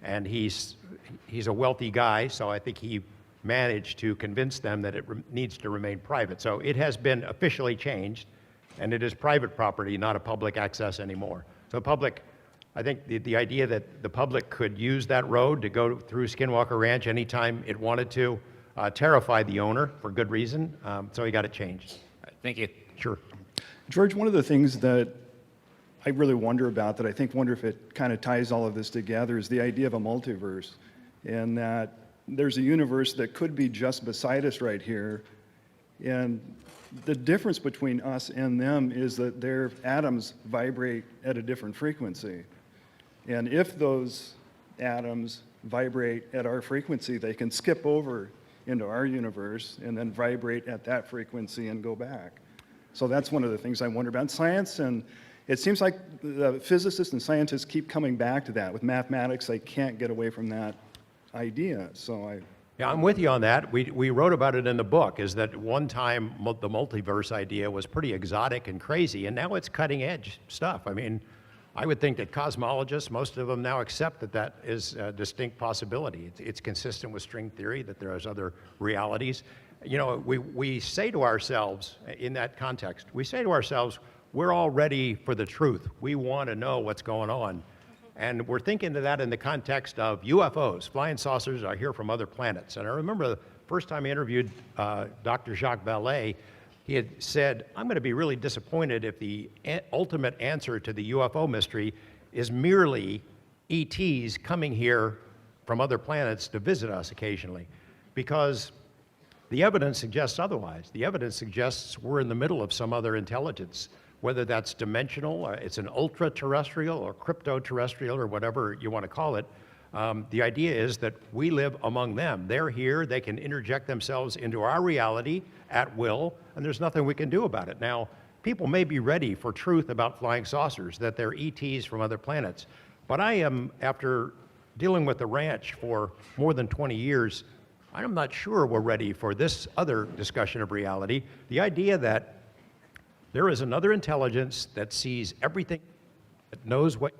And he's a wealthy guy, so I think he managed to convince them that it needs to remain private. So it has been officially changed, and it is private property, not a public access anymore. So public. I think the idea that the public could use that road to go through Skinwalker Ranch anytime it wanted to terrified the owner for good reason, so he got it changed. Thank you. Sure. George, one of the things that I really wonder about, that I wonder if it kind of ties all of this together, is the idea of a multiverse, and that there's a universe that could be just beside us right here, and the difference between us and them is that their atoms vibrate at a different frequency. And if those atoms vibrate at our frequency, they can skip over into our universe and then vibrate at that frequency and go back. So that's one of the things I wonder about. Science, and it seems like the physicists and scientists keep coming back to that. With mathematics, they can't get away from that idea. So Yeah, I'm with you on that. We wrote about it in the book, is that one time the multiverse idea was pretty exotic and crazy, and now it's cutting edge stuff. I mean, I would think that cosmologists, most of them now accept that is a distinct possibility. It's consistent with string theory, that there is other realities. You know, we say to ourselves, in that context, we say to ourselves, we're all ready for the truth. We want to know what's going on. And we're thinking of that in the context of UFOs. Flying saucers are here from other planets. And I remember the first time I interviewed Dr. Jacques Vallée, he had said, I'm going to be really disappointed if the ultimate answer to the UFO mystery is merely ETs coming here from other planets to visit us occasionally. Because the evidence suggests otherwise. The evidence suggests we're in the middle of some other intelligence, whether that's dimensional, or it's an ultra-terrestrial or crypto-terrestrial or whatever you want to call it. The idea is that we live among them. They're here, they can interject themselves into our reality at will, and there's nothing we can do about it. Now, people may be ready for truth about flying saucers, that they're ETs from other planets, but I am, after dealing with the ranch for more than 20 years, I'm not sure we're ready for this other discussion of reality. The idea that there is another intelligence that sees everything, it knows what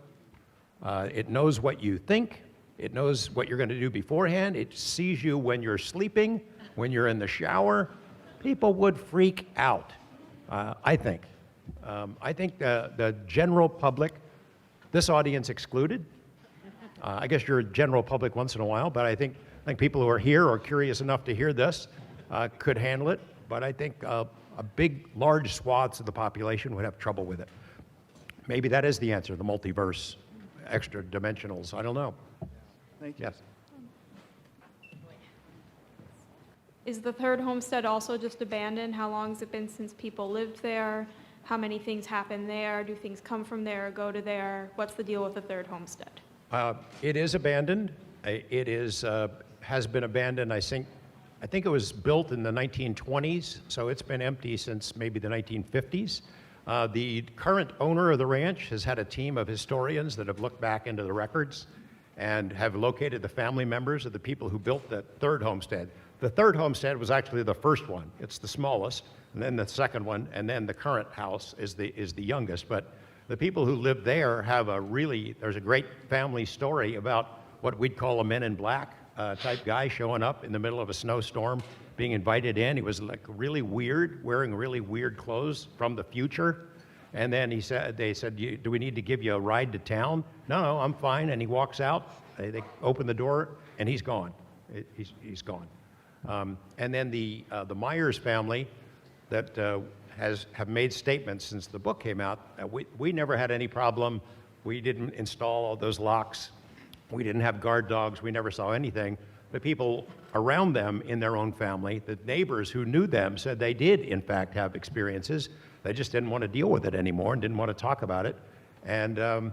you think, it knows what you're going to do beforehand, it sees you when you're sleeping, when you're in the shower. People would freak out, I think. I think the general public, this audience excluded, I guess you're a general public once in a while, but I think I think people who are here or curious enough to hear this could handle it, but I think a big, large swaths of the population would have trouble with it. Maybe that is the answer, the multiverse, extra dimensionals, I don't know. Thank you. Yes. Is the third homestead also just abandoned? How long has it been since people lived there? How many things happen there? Do things come from there or go to there? What's the deal with the third homestead? It is abandoned. It is, has been abandoned, I think it was built in the 1920s, so it's been empty since maybe the 1950s. The current owner of the ranch has had a team of historians that have looked back into the records and have located the family members of the people who built the third homestead. The third homestead was actually the first one. It's the smallest, and then the second one, and then the current house is the youngest. But the people who live there have there's a great family story about what we'd call a Men in Black type guy showing up in the middle of a snowstorm, being invited in. He was like really weird, wearing really weird clothes from the future. And then they said, do we need to give you a ride to town? No, I'm fine. And he walks out, they open the door, and he's gone. He's gone. And then the Myers family that have made statements since the book came out. We never had any problem. We didn't install all those locks. We didn't have guard dogs. We never saw anything. The people around them in their own family, the neighbors who knew them, said they did, in fact, have experiences. They just didn't want to deal with it anymore and didn't want to talk about it. And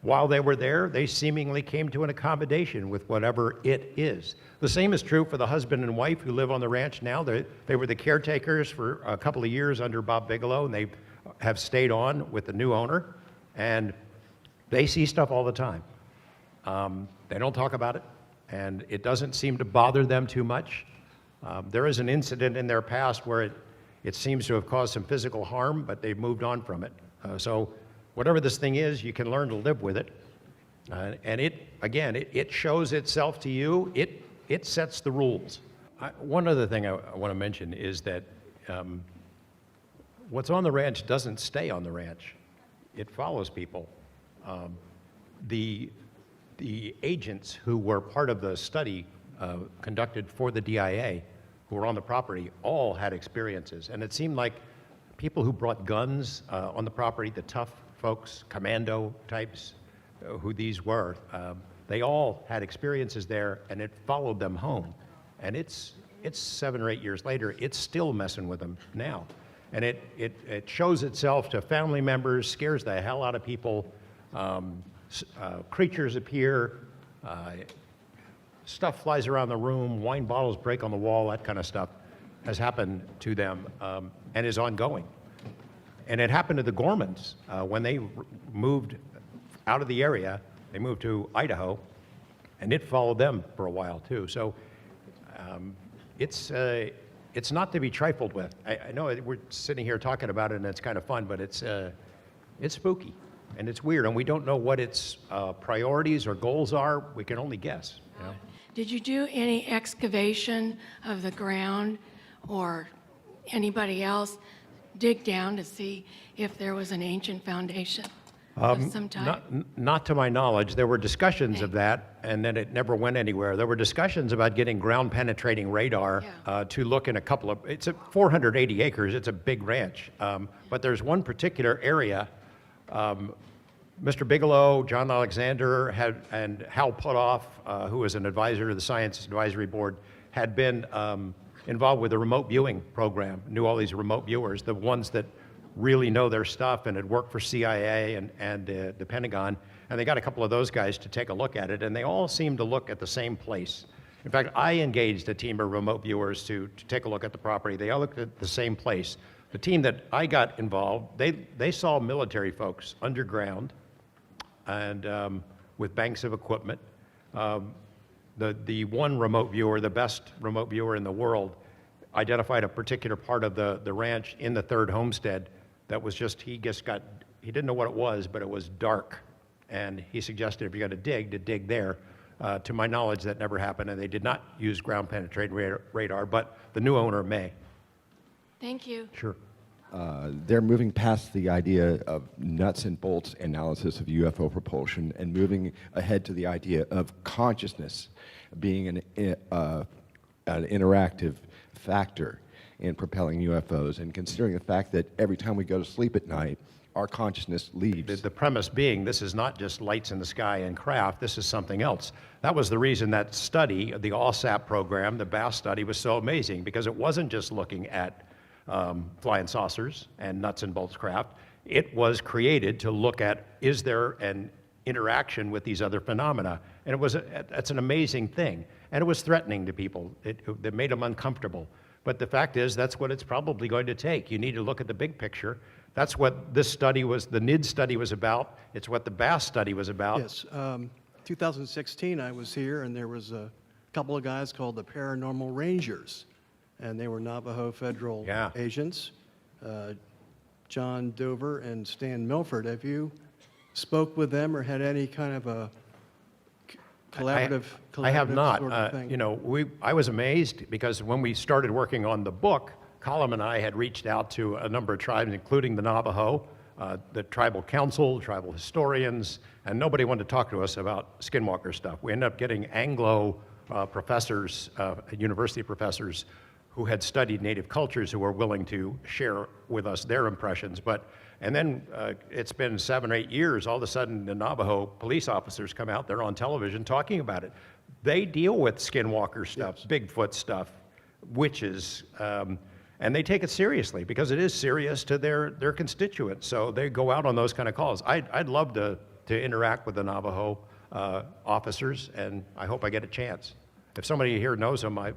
while they were there, they seemingly came to an accommodation with whatever it is. The same is true for the husband and wife who live on the ranch now. They were the caretakers for a couple of years under Bob Bigelow, and they have stayed on with the new owner. And they see stuff all the time. They don't talk about it, and it doesn't seem to bother them too much. There is an incident in their past where it seems to have caused some physical harm, but they've moved on from it. So whatever this thing is, you can learn to live with it. And it shows itself to you. It sets the rules. One other thing I want to mention is that what's on the ranch doesn't stay on the ranch. It follows people. The agents who were part of the study conducted for the DIA, who were on the property, all had experiences. And it seemed like people who brought guns on the property, the tough folks, commando types, who these were, they all had experiences there, and it followed them home. And it's 7 or 8 years later, it's still messing with them now. And it shows itself to family members, scares the hell out of people. Creatures appear, stuff flies around the room, wine bottles break on the wall, that kind of stuff has happened to them and is ongoing. And it happened to the Gormans when they moved out of the area. They moved to Idaho, and it followed them for a while too. So it's not to be trifled with. I know we're sitting here talking about it, and it's kind of fun, but it's spooky. And it's weird, and we don't know what its priorities or goals are. We can only guess. You know? Did you do any excavation of the ground, or anybody else dig down to see if there was an ancient foundation of some type? Not to my knowledge. There were discussions of that, and then it never went anywhere. There were discussions about getting ground-penetrating radar to look in a couple of. It's 480 acres. It's a big ranch, but there's one particular area. Mr. Bigelow, John Alexander, and Hal Putoff, who was an advisor to the Science Advisory Board, had been involved with the remote viewing program, knew all these remote viewers, the ones that really know their stuff and had worked for CIA and the Pentagon. And they got a couple of those guys to take a look at it, and they all seemed to look at the same place. In fact, I engaged a team of remote viewers to take a look at the property. They all looked at the same place. The team that I got involved, they saw military folks underground and with banks of equipment. The one remote viewer, the best remote viewer in the world, identified a particular part of the ranch in the third homestead that was just, he didn't know what it was, but it was dark. And he suggested if you're going to dig there. To my knowledge, that never happened, and they did not use ground penetrating radar, but the new owner may. Thank you. Sure. they're moving past the idea of nuts and bolts analysis of UFO propulsion and moving ahead to the idea of consciousness being an interactive factor in propelling UFOs, and considering the fact that every time we go to sleep at night, our consciousness leaves. The premise being this is not just lights in the sky and craft, this is something else. That was the reason that study, the ALSAP program, the BASS study, was so amazing, because it wasn't just looking at flying saucers and nuts and bolts craft. It was created to look at, is there an interaction with these other phenomena? And that's an amazing thing. And it was threatening to people. It made them uncomfortable. But the fact is, that's what it's probably going to take. You need to look at the big picture. That's what this study was, the NID study was about. It's what the BASS study was about. Yes. 2016, I was here, and there was a couple of guys called the Paranormal Rangers, and they were Navajo federal agents, John Dover and Stan Milford. Have you spoke with them or had any kind of a collaborative I have not. sort of thing? You know, I was amazed because when we started working on the book, Colum and I had reached out to a number of tribes, including the Navajo, the tribal council, tribal historians, and nobody wanted to talk to us about Skinwalker stuff. We ended up getting Anglo professors, university professors, who had studied native cultures, who were willing to share with us their impressions. And then it's been 7 or 8 years, all of a sudden the Navajo police officers come out, they're on television talking about it. They deal with Skinwalker stuff, Bigfoot stuff, witches, and they take it seriously because it is serious to their constituents. So they go out on those kind of calls. I'd love to interact with the Navajo officers, and I hope I get a chance. If somebody here knows them, I'd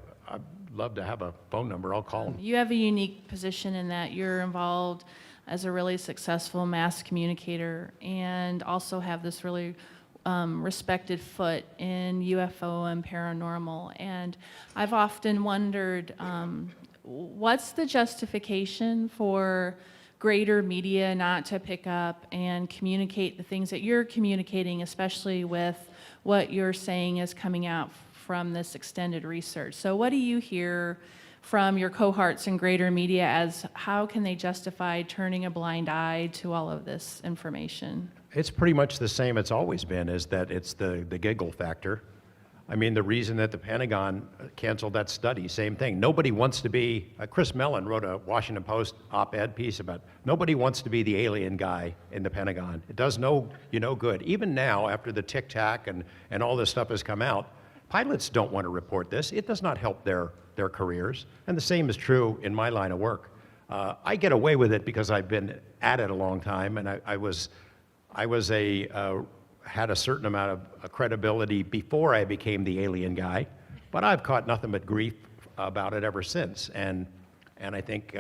love to have a phone number. I'll call them. You have a unique position in that you're involved as a really successful mass communicator and also have this really respected foot in UFO and paranormal. And I've often wondered, what's the justification for greater media not to pick up and communicate the things that you're communicating, especially with what you're saying is coming out from this extended research? So what do you hear from your cohorts in greater media as how can they justify turning a blind eye to all of this information? It's pretty much the same it's always been, is that it's the giggle factor. I mean, the reason that the Pentagon canceled that study, same thing. Nobody wants to be, Chris Mellon wrote a Washington Post op-ed piece about, nobody wants to be the alien guy in the Pentagon. It does no good. Even now, after the tic-tac and all this stuff has come out, pilots don't want to report this. It does not help their careers. And the same is true in my line of work. I get away with it because I've been at it a long time, and had a certain amount of credibility before I became the alien guy, but I've caught nothing but grief about it ever since. And I think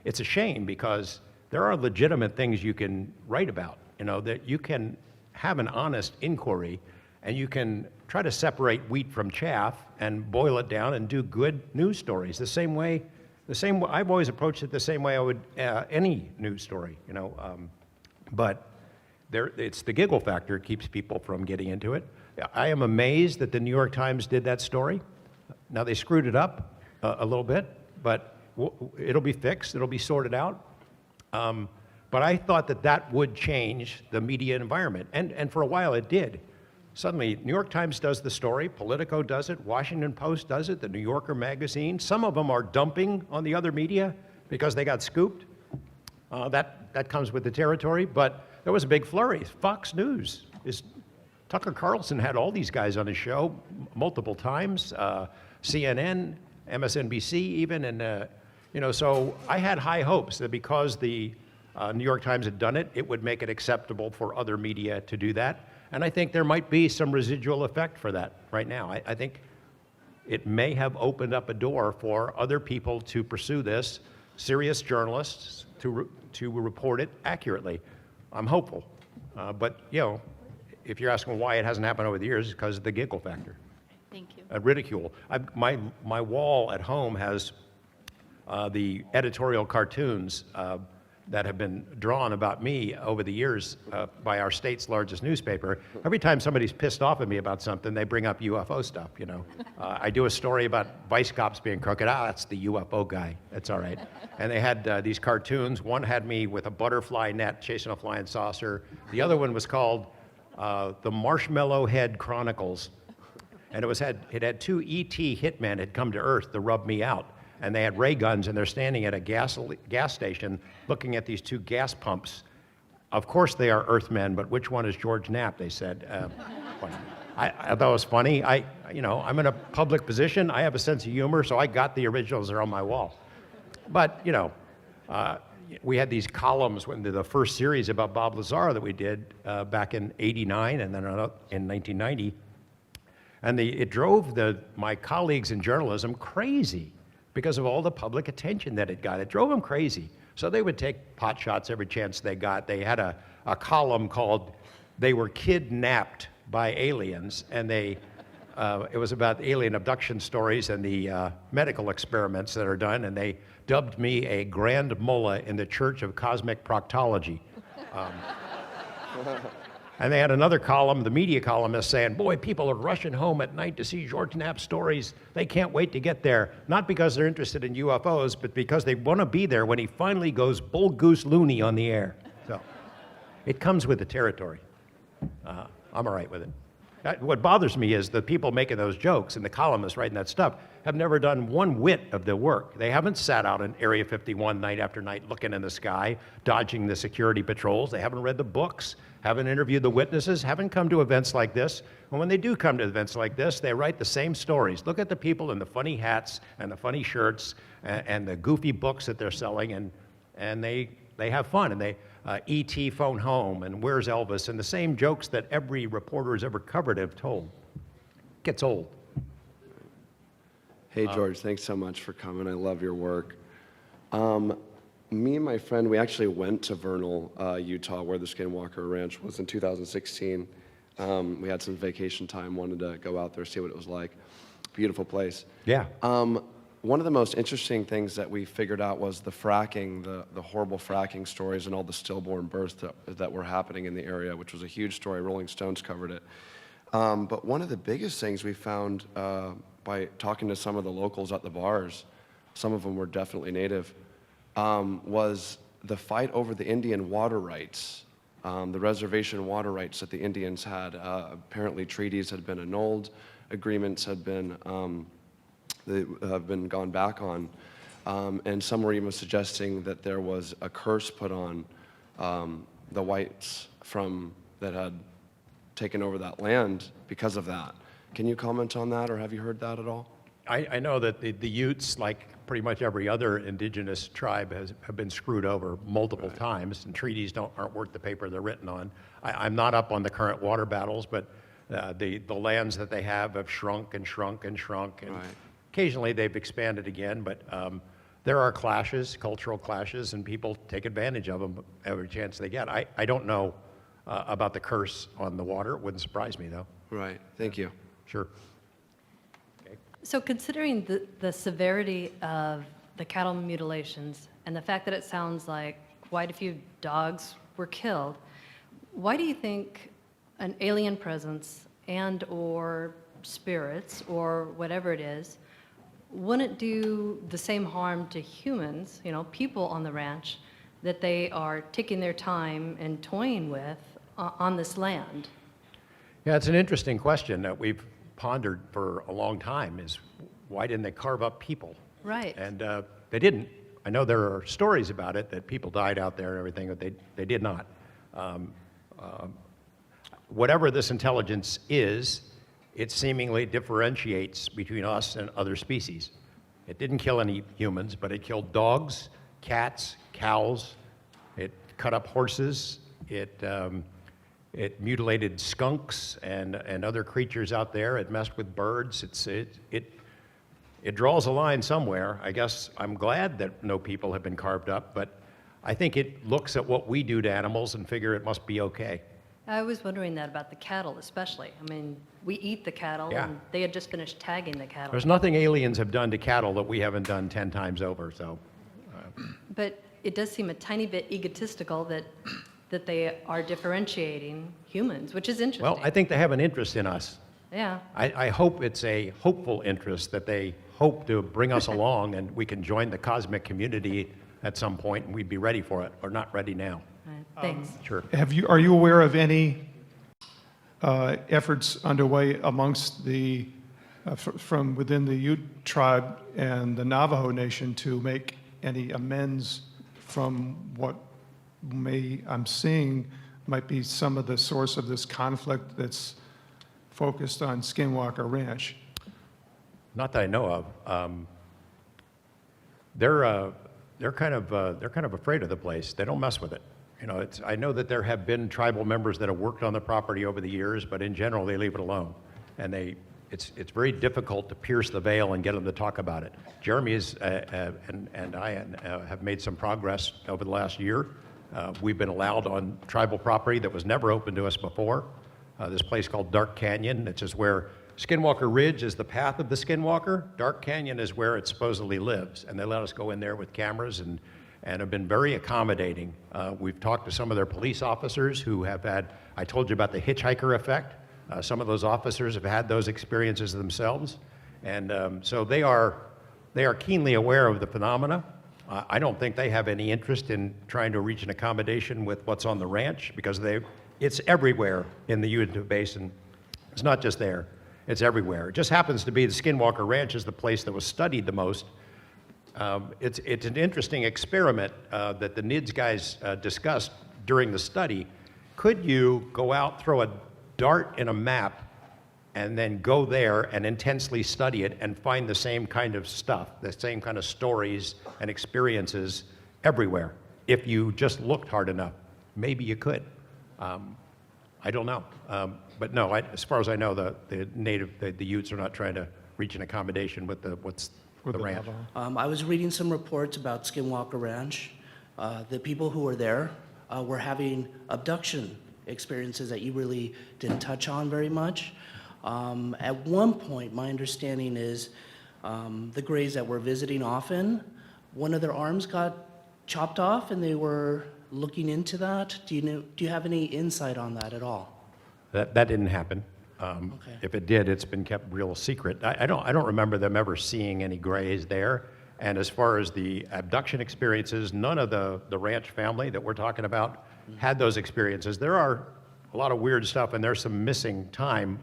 it's a shame because there are legitimate things you can write about, that you can have an honest inquiry and you can try to separate wheat from chaff and boil it down and do good news stories. The same way I've always approached it the same way I would any news story, but it's the giggle factor keeps people from getting into it. I am amazed that the New York Times did that story. Now they screwed it up a little bit, but it'll be fixed, it'll be sorted out. But I thought that would change the media environment, and for a while it did. Suddenly, New York Times does the story, Politico does it, Washington Post does it, the New Yorker magazine. Some of them are dumping on the other media because they got scooped. That comes with the territory, but there was a big flurry. Fox News, Tucker Carlson had all these guys on his show multiple times, CNN, MSNBC even, and so I had high hopes that because the New York Times had done it, it would make it acceptable for other media to do that. And I think there might be some residual effect for that right now. I think it may have opened up a door for other people to pursue this, serious journalists to report it accurately. I'm hopeful. But, if you're asking why it hasn't happened over the years, it's because of the giggle factor. Thank you. Ridicule. My wall at home has the editorial cartoons that have been drawn about me over the years by our state's largest newspaper. Every time somebody's pissed off at me about something, they bring up UFO stuff, you know. I do a story about vice cops being crooked. That's the UFO guy. That's all right. And they had these cartoons. One had me with a butterfly net chasing a flying saucer. The other one was called The Marshmallow Head Chronicles. And it had two ET hitmen had come to Earth to rub me out. And they had ray guns, and they're standing at a gas station looking at these two gas pumps. Of course they are Earthmen, but which one is George Knapp, they said. I thought it was funny. I'm in a public position. I have a sense of humor, so I got the originals. They're on my wall. But, we had these columns when the first series about Bob Lazar that we did back in '89 and then in 1990. And it drove my colleagues in journalism crazy because of all the public attention that it got. It drove them crazy. So they would take pot shots every chance they got. They had a column called "They Were Kidnapped by Aliens," and it was about alien abduction stories and the medical experiments that are done, and they dubbed me a grand mullah in the Church of Cosmic Proctology. And they had another column, the media columnist, saying, boy, people are rushing home at night to see George Knapp stories. They can't wait to get there. Not because they're interested in UFOs, but because they want to be there when he finally goes bull goose loony on the air. So it comes with the territory. I'm all right with it. What bothers me is the people making those jokes and the columnists writing that stuff have never done one whit of the work. They haven't sat out in Area 51 night after night looking in the sky, dodging the security patrols. They haven't read the books, haven't interviewed the witnesses, haven't come to events like this. And when they do come to events like this, they write the same stories. Look at the people in the funny hats and the funny shirts and the goofy books that they're selling, and they have fun. And they E.T. phone home and where's Elvis, and the same jokes that every reporter has ever covered have told. Gets old. Hey, George, thanks so much for coming. I love your work. Me and my friend, we actually went to Vernal, Utah, where the Skinwalker Ranch was in 2016. We had some vacation time, wanted to go out there, see what it was like. Beautiful place. Yeah. One of the most interesting things that we figured out was the fracking, the horrible fracking stories and all the stillborn births that were happening in the area, which was a huge story. Rolling Stones covered it. But one of the biggest things we found by talking to some of the locals at the bars, some of them were definitely native, was the fight over the Indian water rights, the reservation water rights that the Indians had. Apparently treaties had been annulled, agreements had been that have been gone back on, and some were even suggesting that there was a curse put on the whites that had taken over that land because of that. Can you comment on that, or have you heard that at all? I know that the Utes, like pretty much every other indigenous tribe, have been screwed over multiple times, and treaties aren't worth the paper they're written on. I'm not up on the current water battles, but the lands that they have shrunk and shrunk and shrunk, and occasionally they've expanded again, but there are clashes, cultural clashes, and people take advantage of them every chance they get. I don't know about the curse on the water. It wouldn't surprise me, though. Right. Thank you. Sure. So considering the severity of the cattle mutilations and the fact that it sounds like quite a few dogs were killed, why do you think an alien presence and or spirits or whatever it is wouldn't do the same harm to humans, people on the ranch, that they are taking their time and toying with on this land? Yeah, it's an interesting question that we've pondered for a long time, is why didn't they carve up people? Right. And they didn't. I know there are stories about it, that people died out there and everything, but they did not. Whatever this intelligence is, it seemingly differentiates between us and other species. It didn't kill any humans, but it killed dogs, cats, cows. It cut up horses. It mutilated skunks and other creatures out there. It messed with birds. It draws a line somewhere. I guess I'm glad that no people have been carved up, but I think it looks at what we do to animals and figure it must be okay. I was wondering that about the cattle especially. I mean, we eat the cattle, and they had just finished tagging the cattle. There's nothing aliens have done to cattle that we haven't done 10 times over, so. But it does seem a tiny bit egotistical that they are differentiating humans, which is interesting. Well, I think they have an interest in us. Yeah. I hope it's a hopeful interest that they hope to bring us along and we can join the cosmic community at some point and we'd be ready for it, or not ready now. Thanks. Sure. Are you aware of any efforts underway amongst the from within the Ute tribe and the Navajo Nation to make any amends from what I'm seeing might be some of the source of this conflict that's focused on Skinwalker Ranch? Not that I know of. They're kind of afraid of the place. They don't mess with it. You know, I know that there have been tribal members that have worked on the property over the years, but in general they leave it alone, and it's very difficult to pierce the veil and get them to talk about it. Jeremy and I have made some progress over the last year. We've been allowed on tribal property that was never open to us before. This place called Dark Canyon, which is where Skinwalker Ridge is the path of the Skinwalker. Dark Canyon is where it supposedly lives, and they let us go in there with cameras and have been very accommodating. We've talked to some of their police officers who have had, I told you about the hitchhiker effect. Some of those officers have had those experiences themselves, and so they are keenly aware of the phenomena. I don't think they have any interest in trying to reach an accommodation with what's on the ranch, because it's everywhere in the Uinta Basin. It's not just there, it's everywhere. It just happens to be the Skinwalker Ranch is the place that was studied the most. It's an interesting experiment that the NIDS guys discussed during the study. Could you go out, throw a dart in a map, and then go there and intensely study it and find the same kind of stuff, the same kind of stories and experiences everywhere, if you just looked hard enough? Maybe you could. I don't know. But no, as far as I know, the Utes are not trying to reach an accommodation with the ranch. I was reading some reports about Skinwalker Ranch. The people who were there were having abduction experiences that you really didn't touch on very much. At one point, my understanding is the Greys that were visiting often, one of their arms got chopped off and they were looking into that. Do you have any insight on that at all? That didn't happen. If it did, it's been kept real secret. I don't remember them ever seeing any Greys there. And as far as the abduction experiences, none of the ranch family that we're talking about had those experiences. There are a lot of weird stuff, and there's some missing time.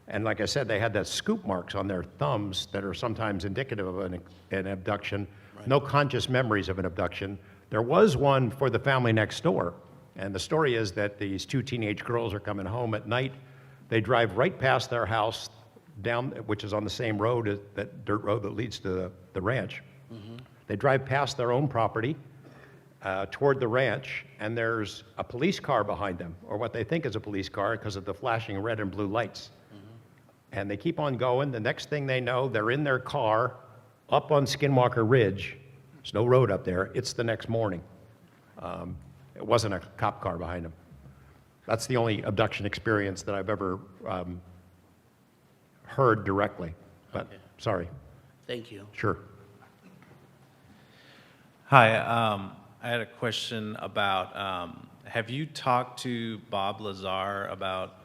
And like I said, they had that scoop marks on their thumbs that are sometimes indicative of an abduction. Right. No conscious memories of an abduction. There was one for the family next door. And the story is that these two teenage girls are coming home at night. They drive right past their house, down, which is on the same road, that dirt road that leads to the ranch. Mm-hmm. They drive past their own property toward the ranch, and there's a police car behind them, or what they think is a police car because of the flashing red and blue lights. Mm-hmm. And they keep on going. The next thing they know, they're in their car up on Skinwalker Ridge. There's no road up there. It's the next morning. It wasn't a cop car behind them. That's the only abduction experience that I've ever heard directly, but okay. Sorry. Thank you. Sure. Hi, I had a question about, have you talked to Bob Lazar about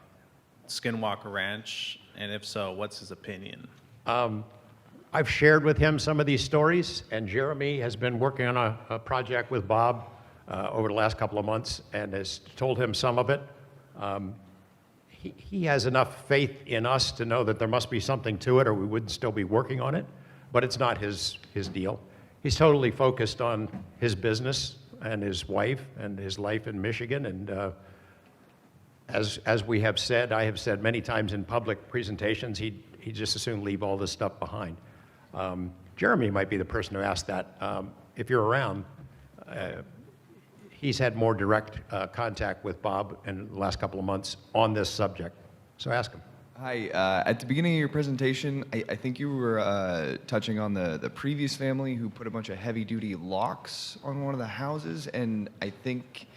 Skinwalker Ranch? And if so, what's his opinion? I've shared with him some of these stories, and Jeremy has been working on a project with Bob over the last couple of months and has told him some of it. He has enough faith in us to know that there must be something to it or we wouldn't still be working on it, but it's not his deal. He's totally focused on his business and his wife and his life in Michigan, and as we have said, I have said many times in public presentations, he'd just as soon leave all this stuff behind. Jeremy might be the person to ask that. If you're around, he's had more direct contact with Bob in the last couple of months on this subject. So ask him. Hi, at the beginning of your presentation, I think you were touching on the previous family who put a bunch of heavy-duty locks on one of the houses, and I think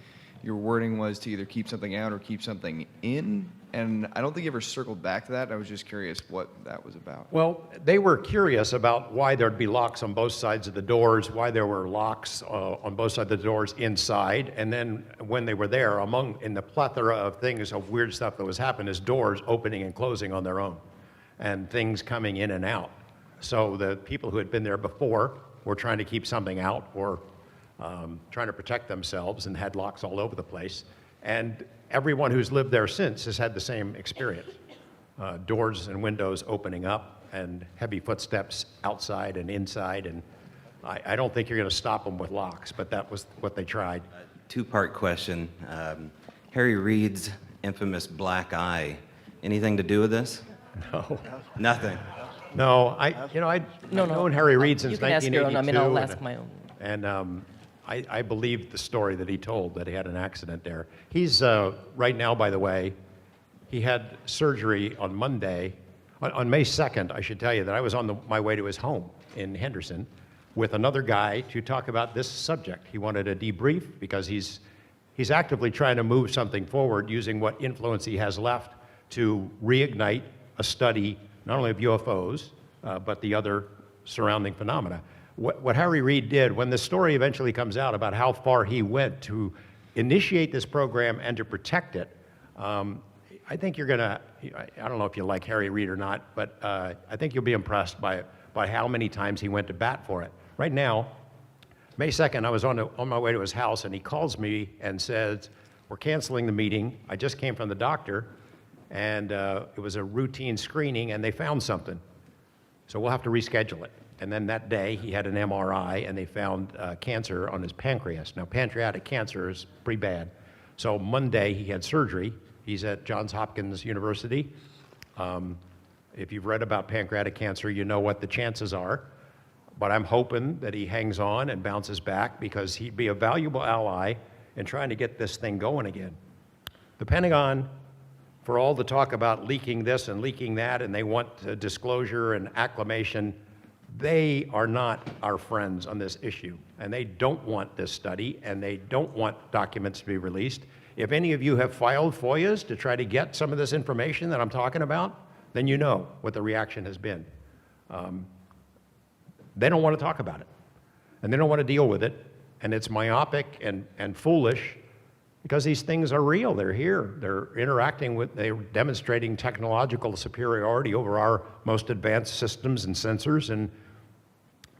your wording was to either keep something out or keep something in. and I don't think you ever circled back to that. I was just curious what that was about. Well, they were curious about why there'd be locks on both sides of the doors, why there were locks on both sides of the doors inside, and then when they were there, in the plethora of things of weird stuff that was happening, is doors opening and closing on their own, and things coming in and out. So the people who had been there before were trying to keep something out, or trying to protect themselves, and had locks all over the place. And everyone who's lived there since has had the same experience. Doors and windows opening up, and heavy footsteps outside and inside, and I don't think you're going to stop them with locks, but that was what they tried. Two-part question. Harry Reid's infamous black eye, anything to do with this? No. Nothing? No, I've known Harry Reid since You can ask your own. 1982. I mean, I'll ask my own. And I believed the story that he told, that he had an accident there. He's, right now, by the way, he had surgery on Monday. On May 2nd, I should tell you that I was on my way to his home in Henderson with another guy to talk about this subject. He wanted a debrief because he's actively trying to move something forward using what influence he has left to reignite a study not only of UFOs, but the other surrounding phenomena. What Harry Reid did, when the story eventually comes out about how far he went to initiate this program and to protect it, I think you're gonna, I don't know if you like Harry Reid or not, but I think you'll be impressed by how many times he went to bat for it. Right now, May 2nd, I was on my way to his house, and he calls me and says, we're canceling the meeting. I just came from the doctor, and it was a routine screening, and they found something. So we'll have to reschedule it. And then that day, he had an MRI, and they found cancer on his pancreas. Now, pancreatic cancer is pretty bad. So Monday, he had surgery. He's at Johns Hopkins University. If you've read about pancreatic cancer, you know what the chances are. But I'm hoping that he hangs on and bounces back, because he'd be a valuable ally in trying to get this thing going again. The Pentagon, for all the talk about leaking this and leaking that, and they want disclosure and acclamation, they are not our friends on this issue. And they don't want this study, and they don't want documents to be released. If any of you have filed FOIAs to try to get some of this information that I'm talking about, then you know what the reaction has been. They don't want to talk about it, and they don't want to deal with it, and it's myopic and foolish, because these things are real. They're here. They're they're demonstrating technological superiority over our most advanced systems and sensors, and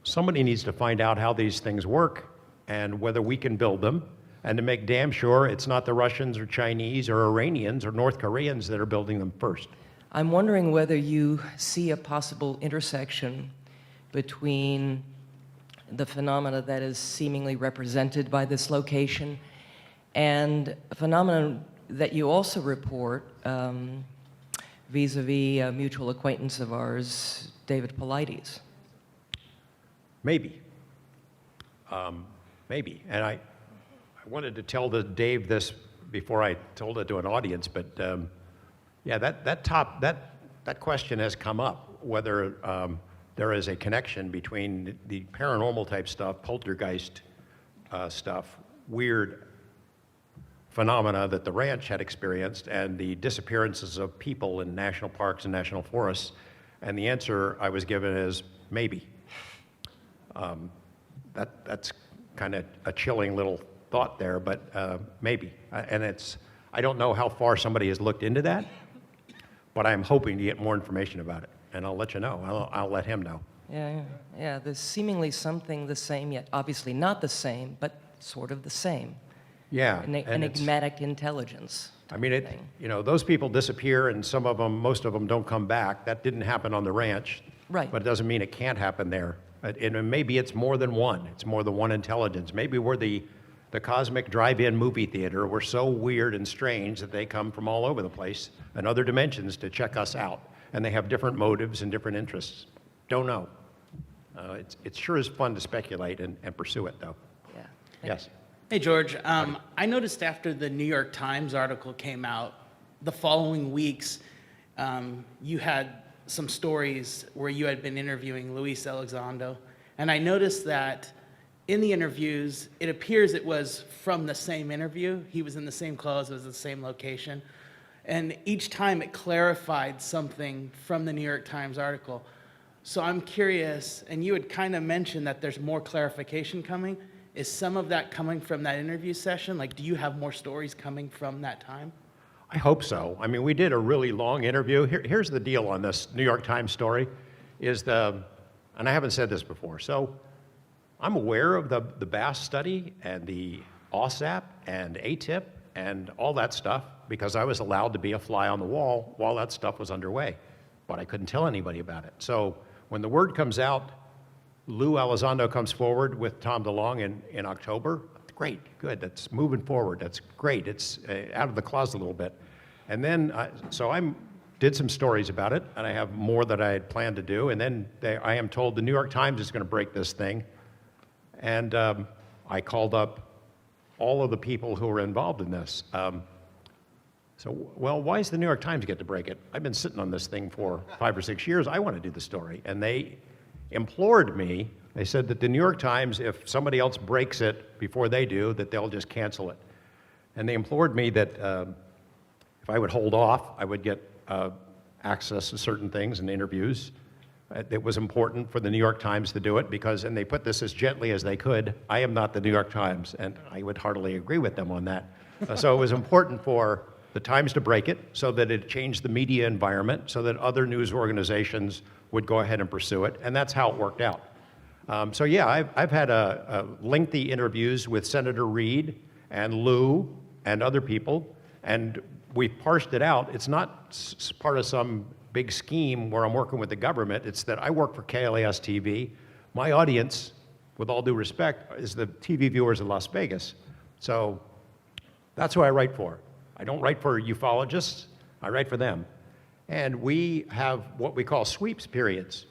somebody needs to find out how these things work and whether we can build them, and to make damn sure it's not the Russians or Chinese or Iranians or North Koreans that are building them first. I'm wondering whether you see a possible intersection between the phenomena that is seemingly represented by this location and a phenomenon that you also report vis-a-vis a mutual acquaintance of ours, David Paulides. Maybe. Maybe. And I wanted to tell Dave this before I told it to an audience, but yeah, that question has come up, whether there is a connection between the paranormal type stuff, poltergeist stuff, weird phenomena that the ranch had experienced, and the disappearances of people in national parks and national forests. And the answer I was given is maybe. That's kind of a chilling little thought there, but maybe. And I don't know how far somebody has looked into that, but I'm hoping to get more information about it. And I'll let you know. I'll let him know. Yeah. There's seemingly something the same, yet obviously not the same, but sort of the same. Yeah. Enigmatic intelligence. I mean, those people disappear, and most of them don't come back. That didn't happen on the ranch. Right. But it doesn't mean it can't happen there. And maybe it's more than one. It's more than one intelligence. Maybe we're the cosmic drive-in movie theater. We're so weird and strange that they come from all over the place and other dimensions to check us out. And they have different motives and different interests. Don't know. It sure is fun to speculate and pursue it, though. Yeah. Yes. Hey, George. I noticed after the New York Times article came out, the following weeks, you had some stories where you had been interviewing Luis Elizondo. And I noticed that in the interviews, it appears it was from the same interview. He was in the same clothes, it was the same location. And each time it clarified something from the New York Times article. So I'm curious, and you had kind of mentioned that there's more clarification coming. Is some of that coming from that interview session? Like, do you have more stories coming from that time? I hope so. I mean, we did a really long interview. Here's the deal on this New York Times story, and I haven't said this before, so I'm aware of the BASS study and the OSAP and ATIP and all that stuff because I was allowed to be a fly on the wall while that stuff was underway, but I couldn't tell anybody about it. So when the word comes out, Lou Elizondo comes forward with Tom DeLonge in October. Great, good, that's moving forward, that's great. It's out of the closet a little bit. And then, so I did some stories about it, and I have more that I had planned to do, and then I am told the New York Times is gonna break this thing. And I called up all of the people who were involved in this. Well, why does the New York Times get to break it? I've been sitting on this thing for 5 or 6 years. I want to do the story. And they implored me. They said that the New York Times, if somebody else breaks it before they do, that they'll just cancel it. And they implored me that if I would hold off, I would get access to certain things and interviews. It was important for the New York Times to do it because, and they put this as gently as they could, I am not the New York Times, and I would heartily agree with them on that. So it was important for the Times to break it so that it changed the media environment so that other news organizations would go ahead and pursue it, and that's how it worked out. So yeah, I've had a lengthy interviews with Senator Reid and Lou and other people, and we've parsed it out. It's not part of some big scheme where I'm working with the government. It's that I work for KLAS TV. My audience, with all due respect, is the TV viewers in Las Vegas. So that's who I write for. I don't write for ufologists, I write for them. And we have what we call sweeps periods,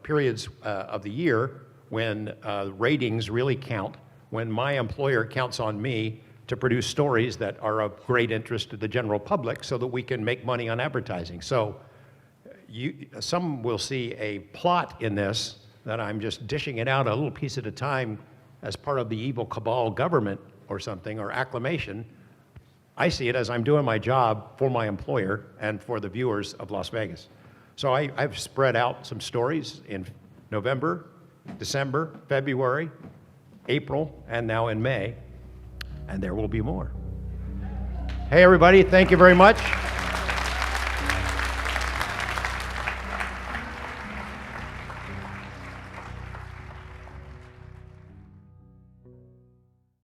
periods of the year when ratings really count, when my employer counts on me to produce stories that are of great interest to the general public so that we can make money on advertising. So some will see a plot in this that I'm just dishing it out a little piece at a time as part of the evil cabal government or something, or acclamation. I see it as I'm doing my job for my employer and for the viewers of Las Vegas. So I've spread out some stories in November, December, February, April, and now in May, and there will be more. Hey everybody, thank you very much.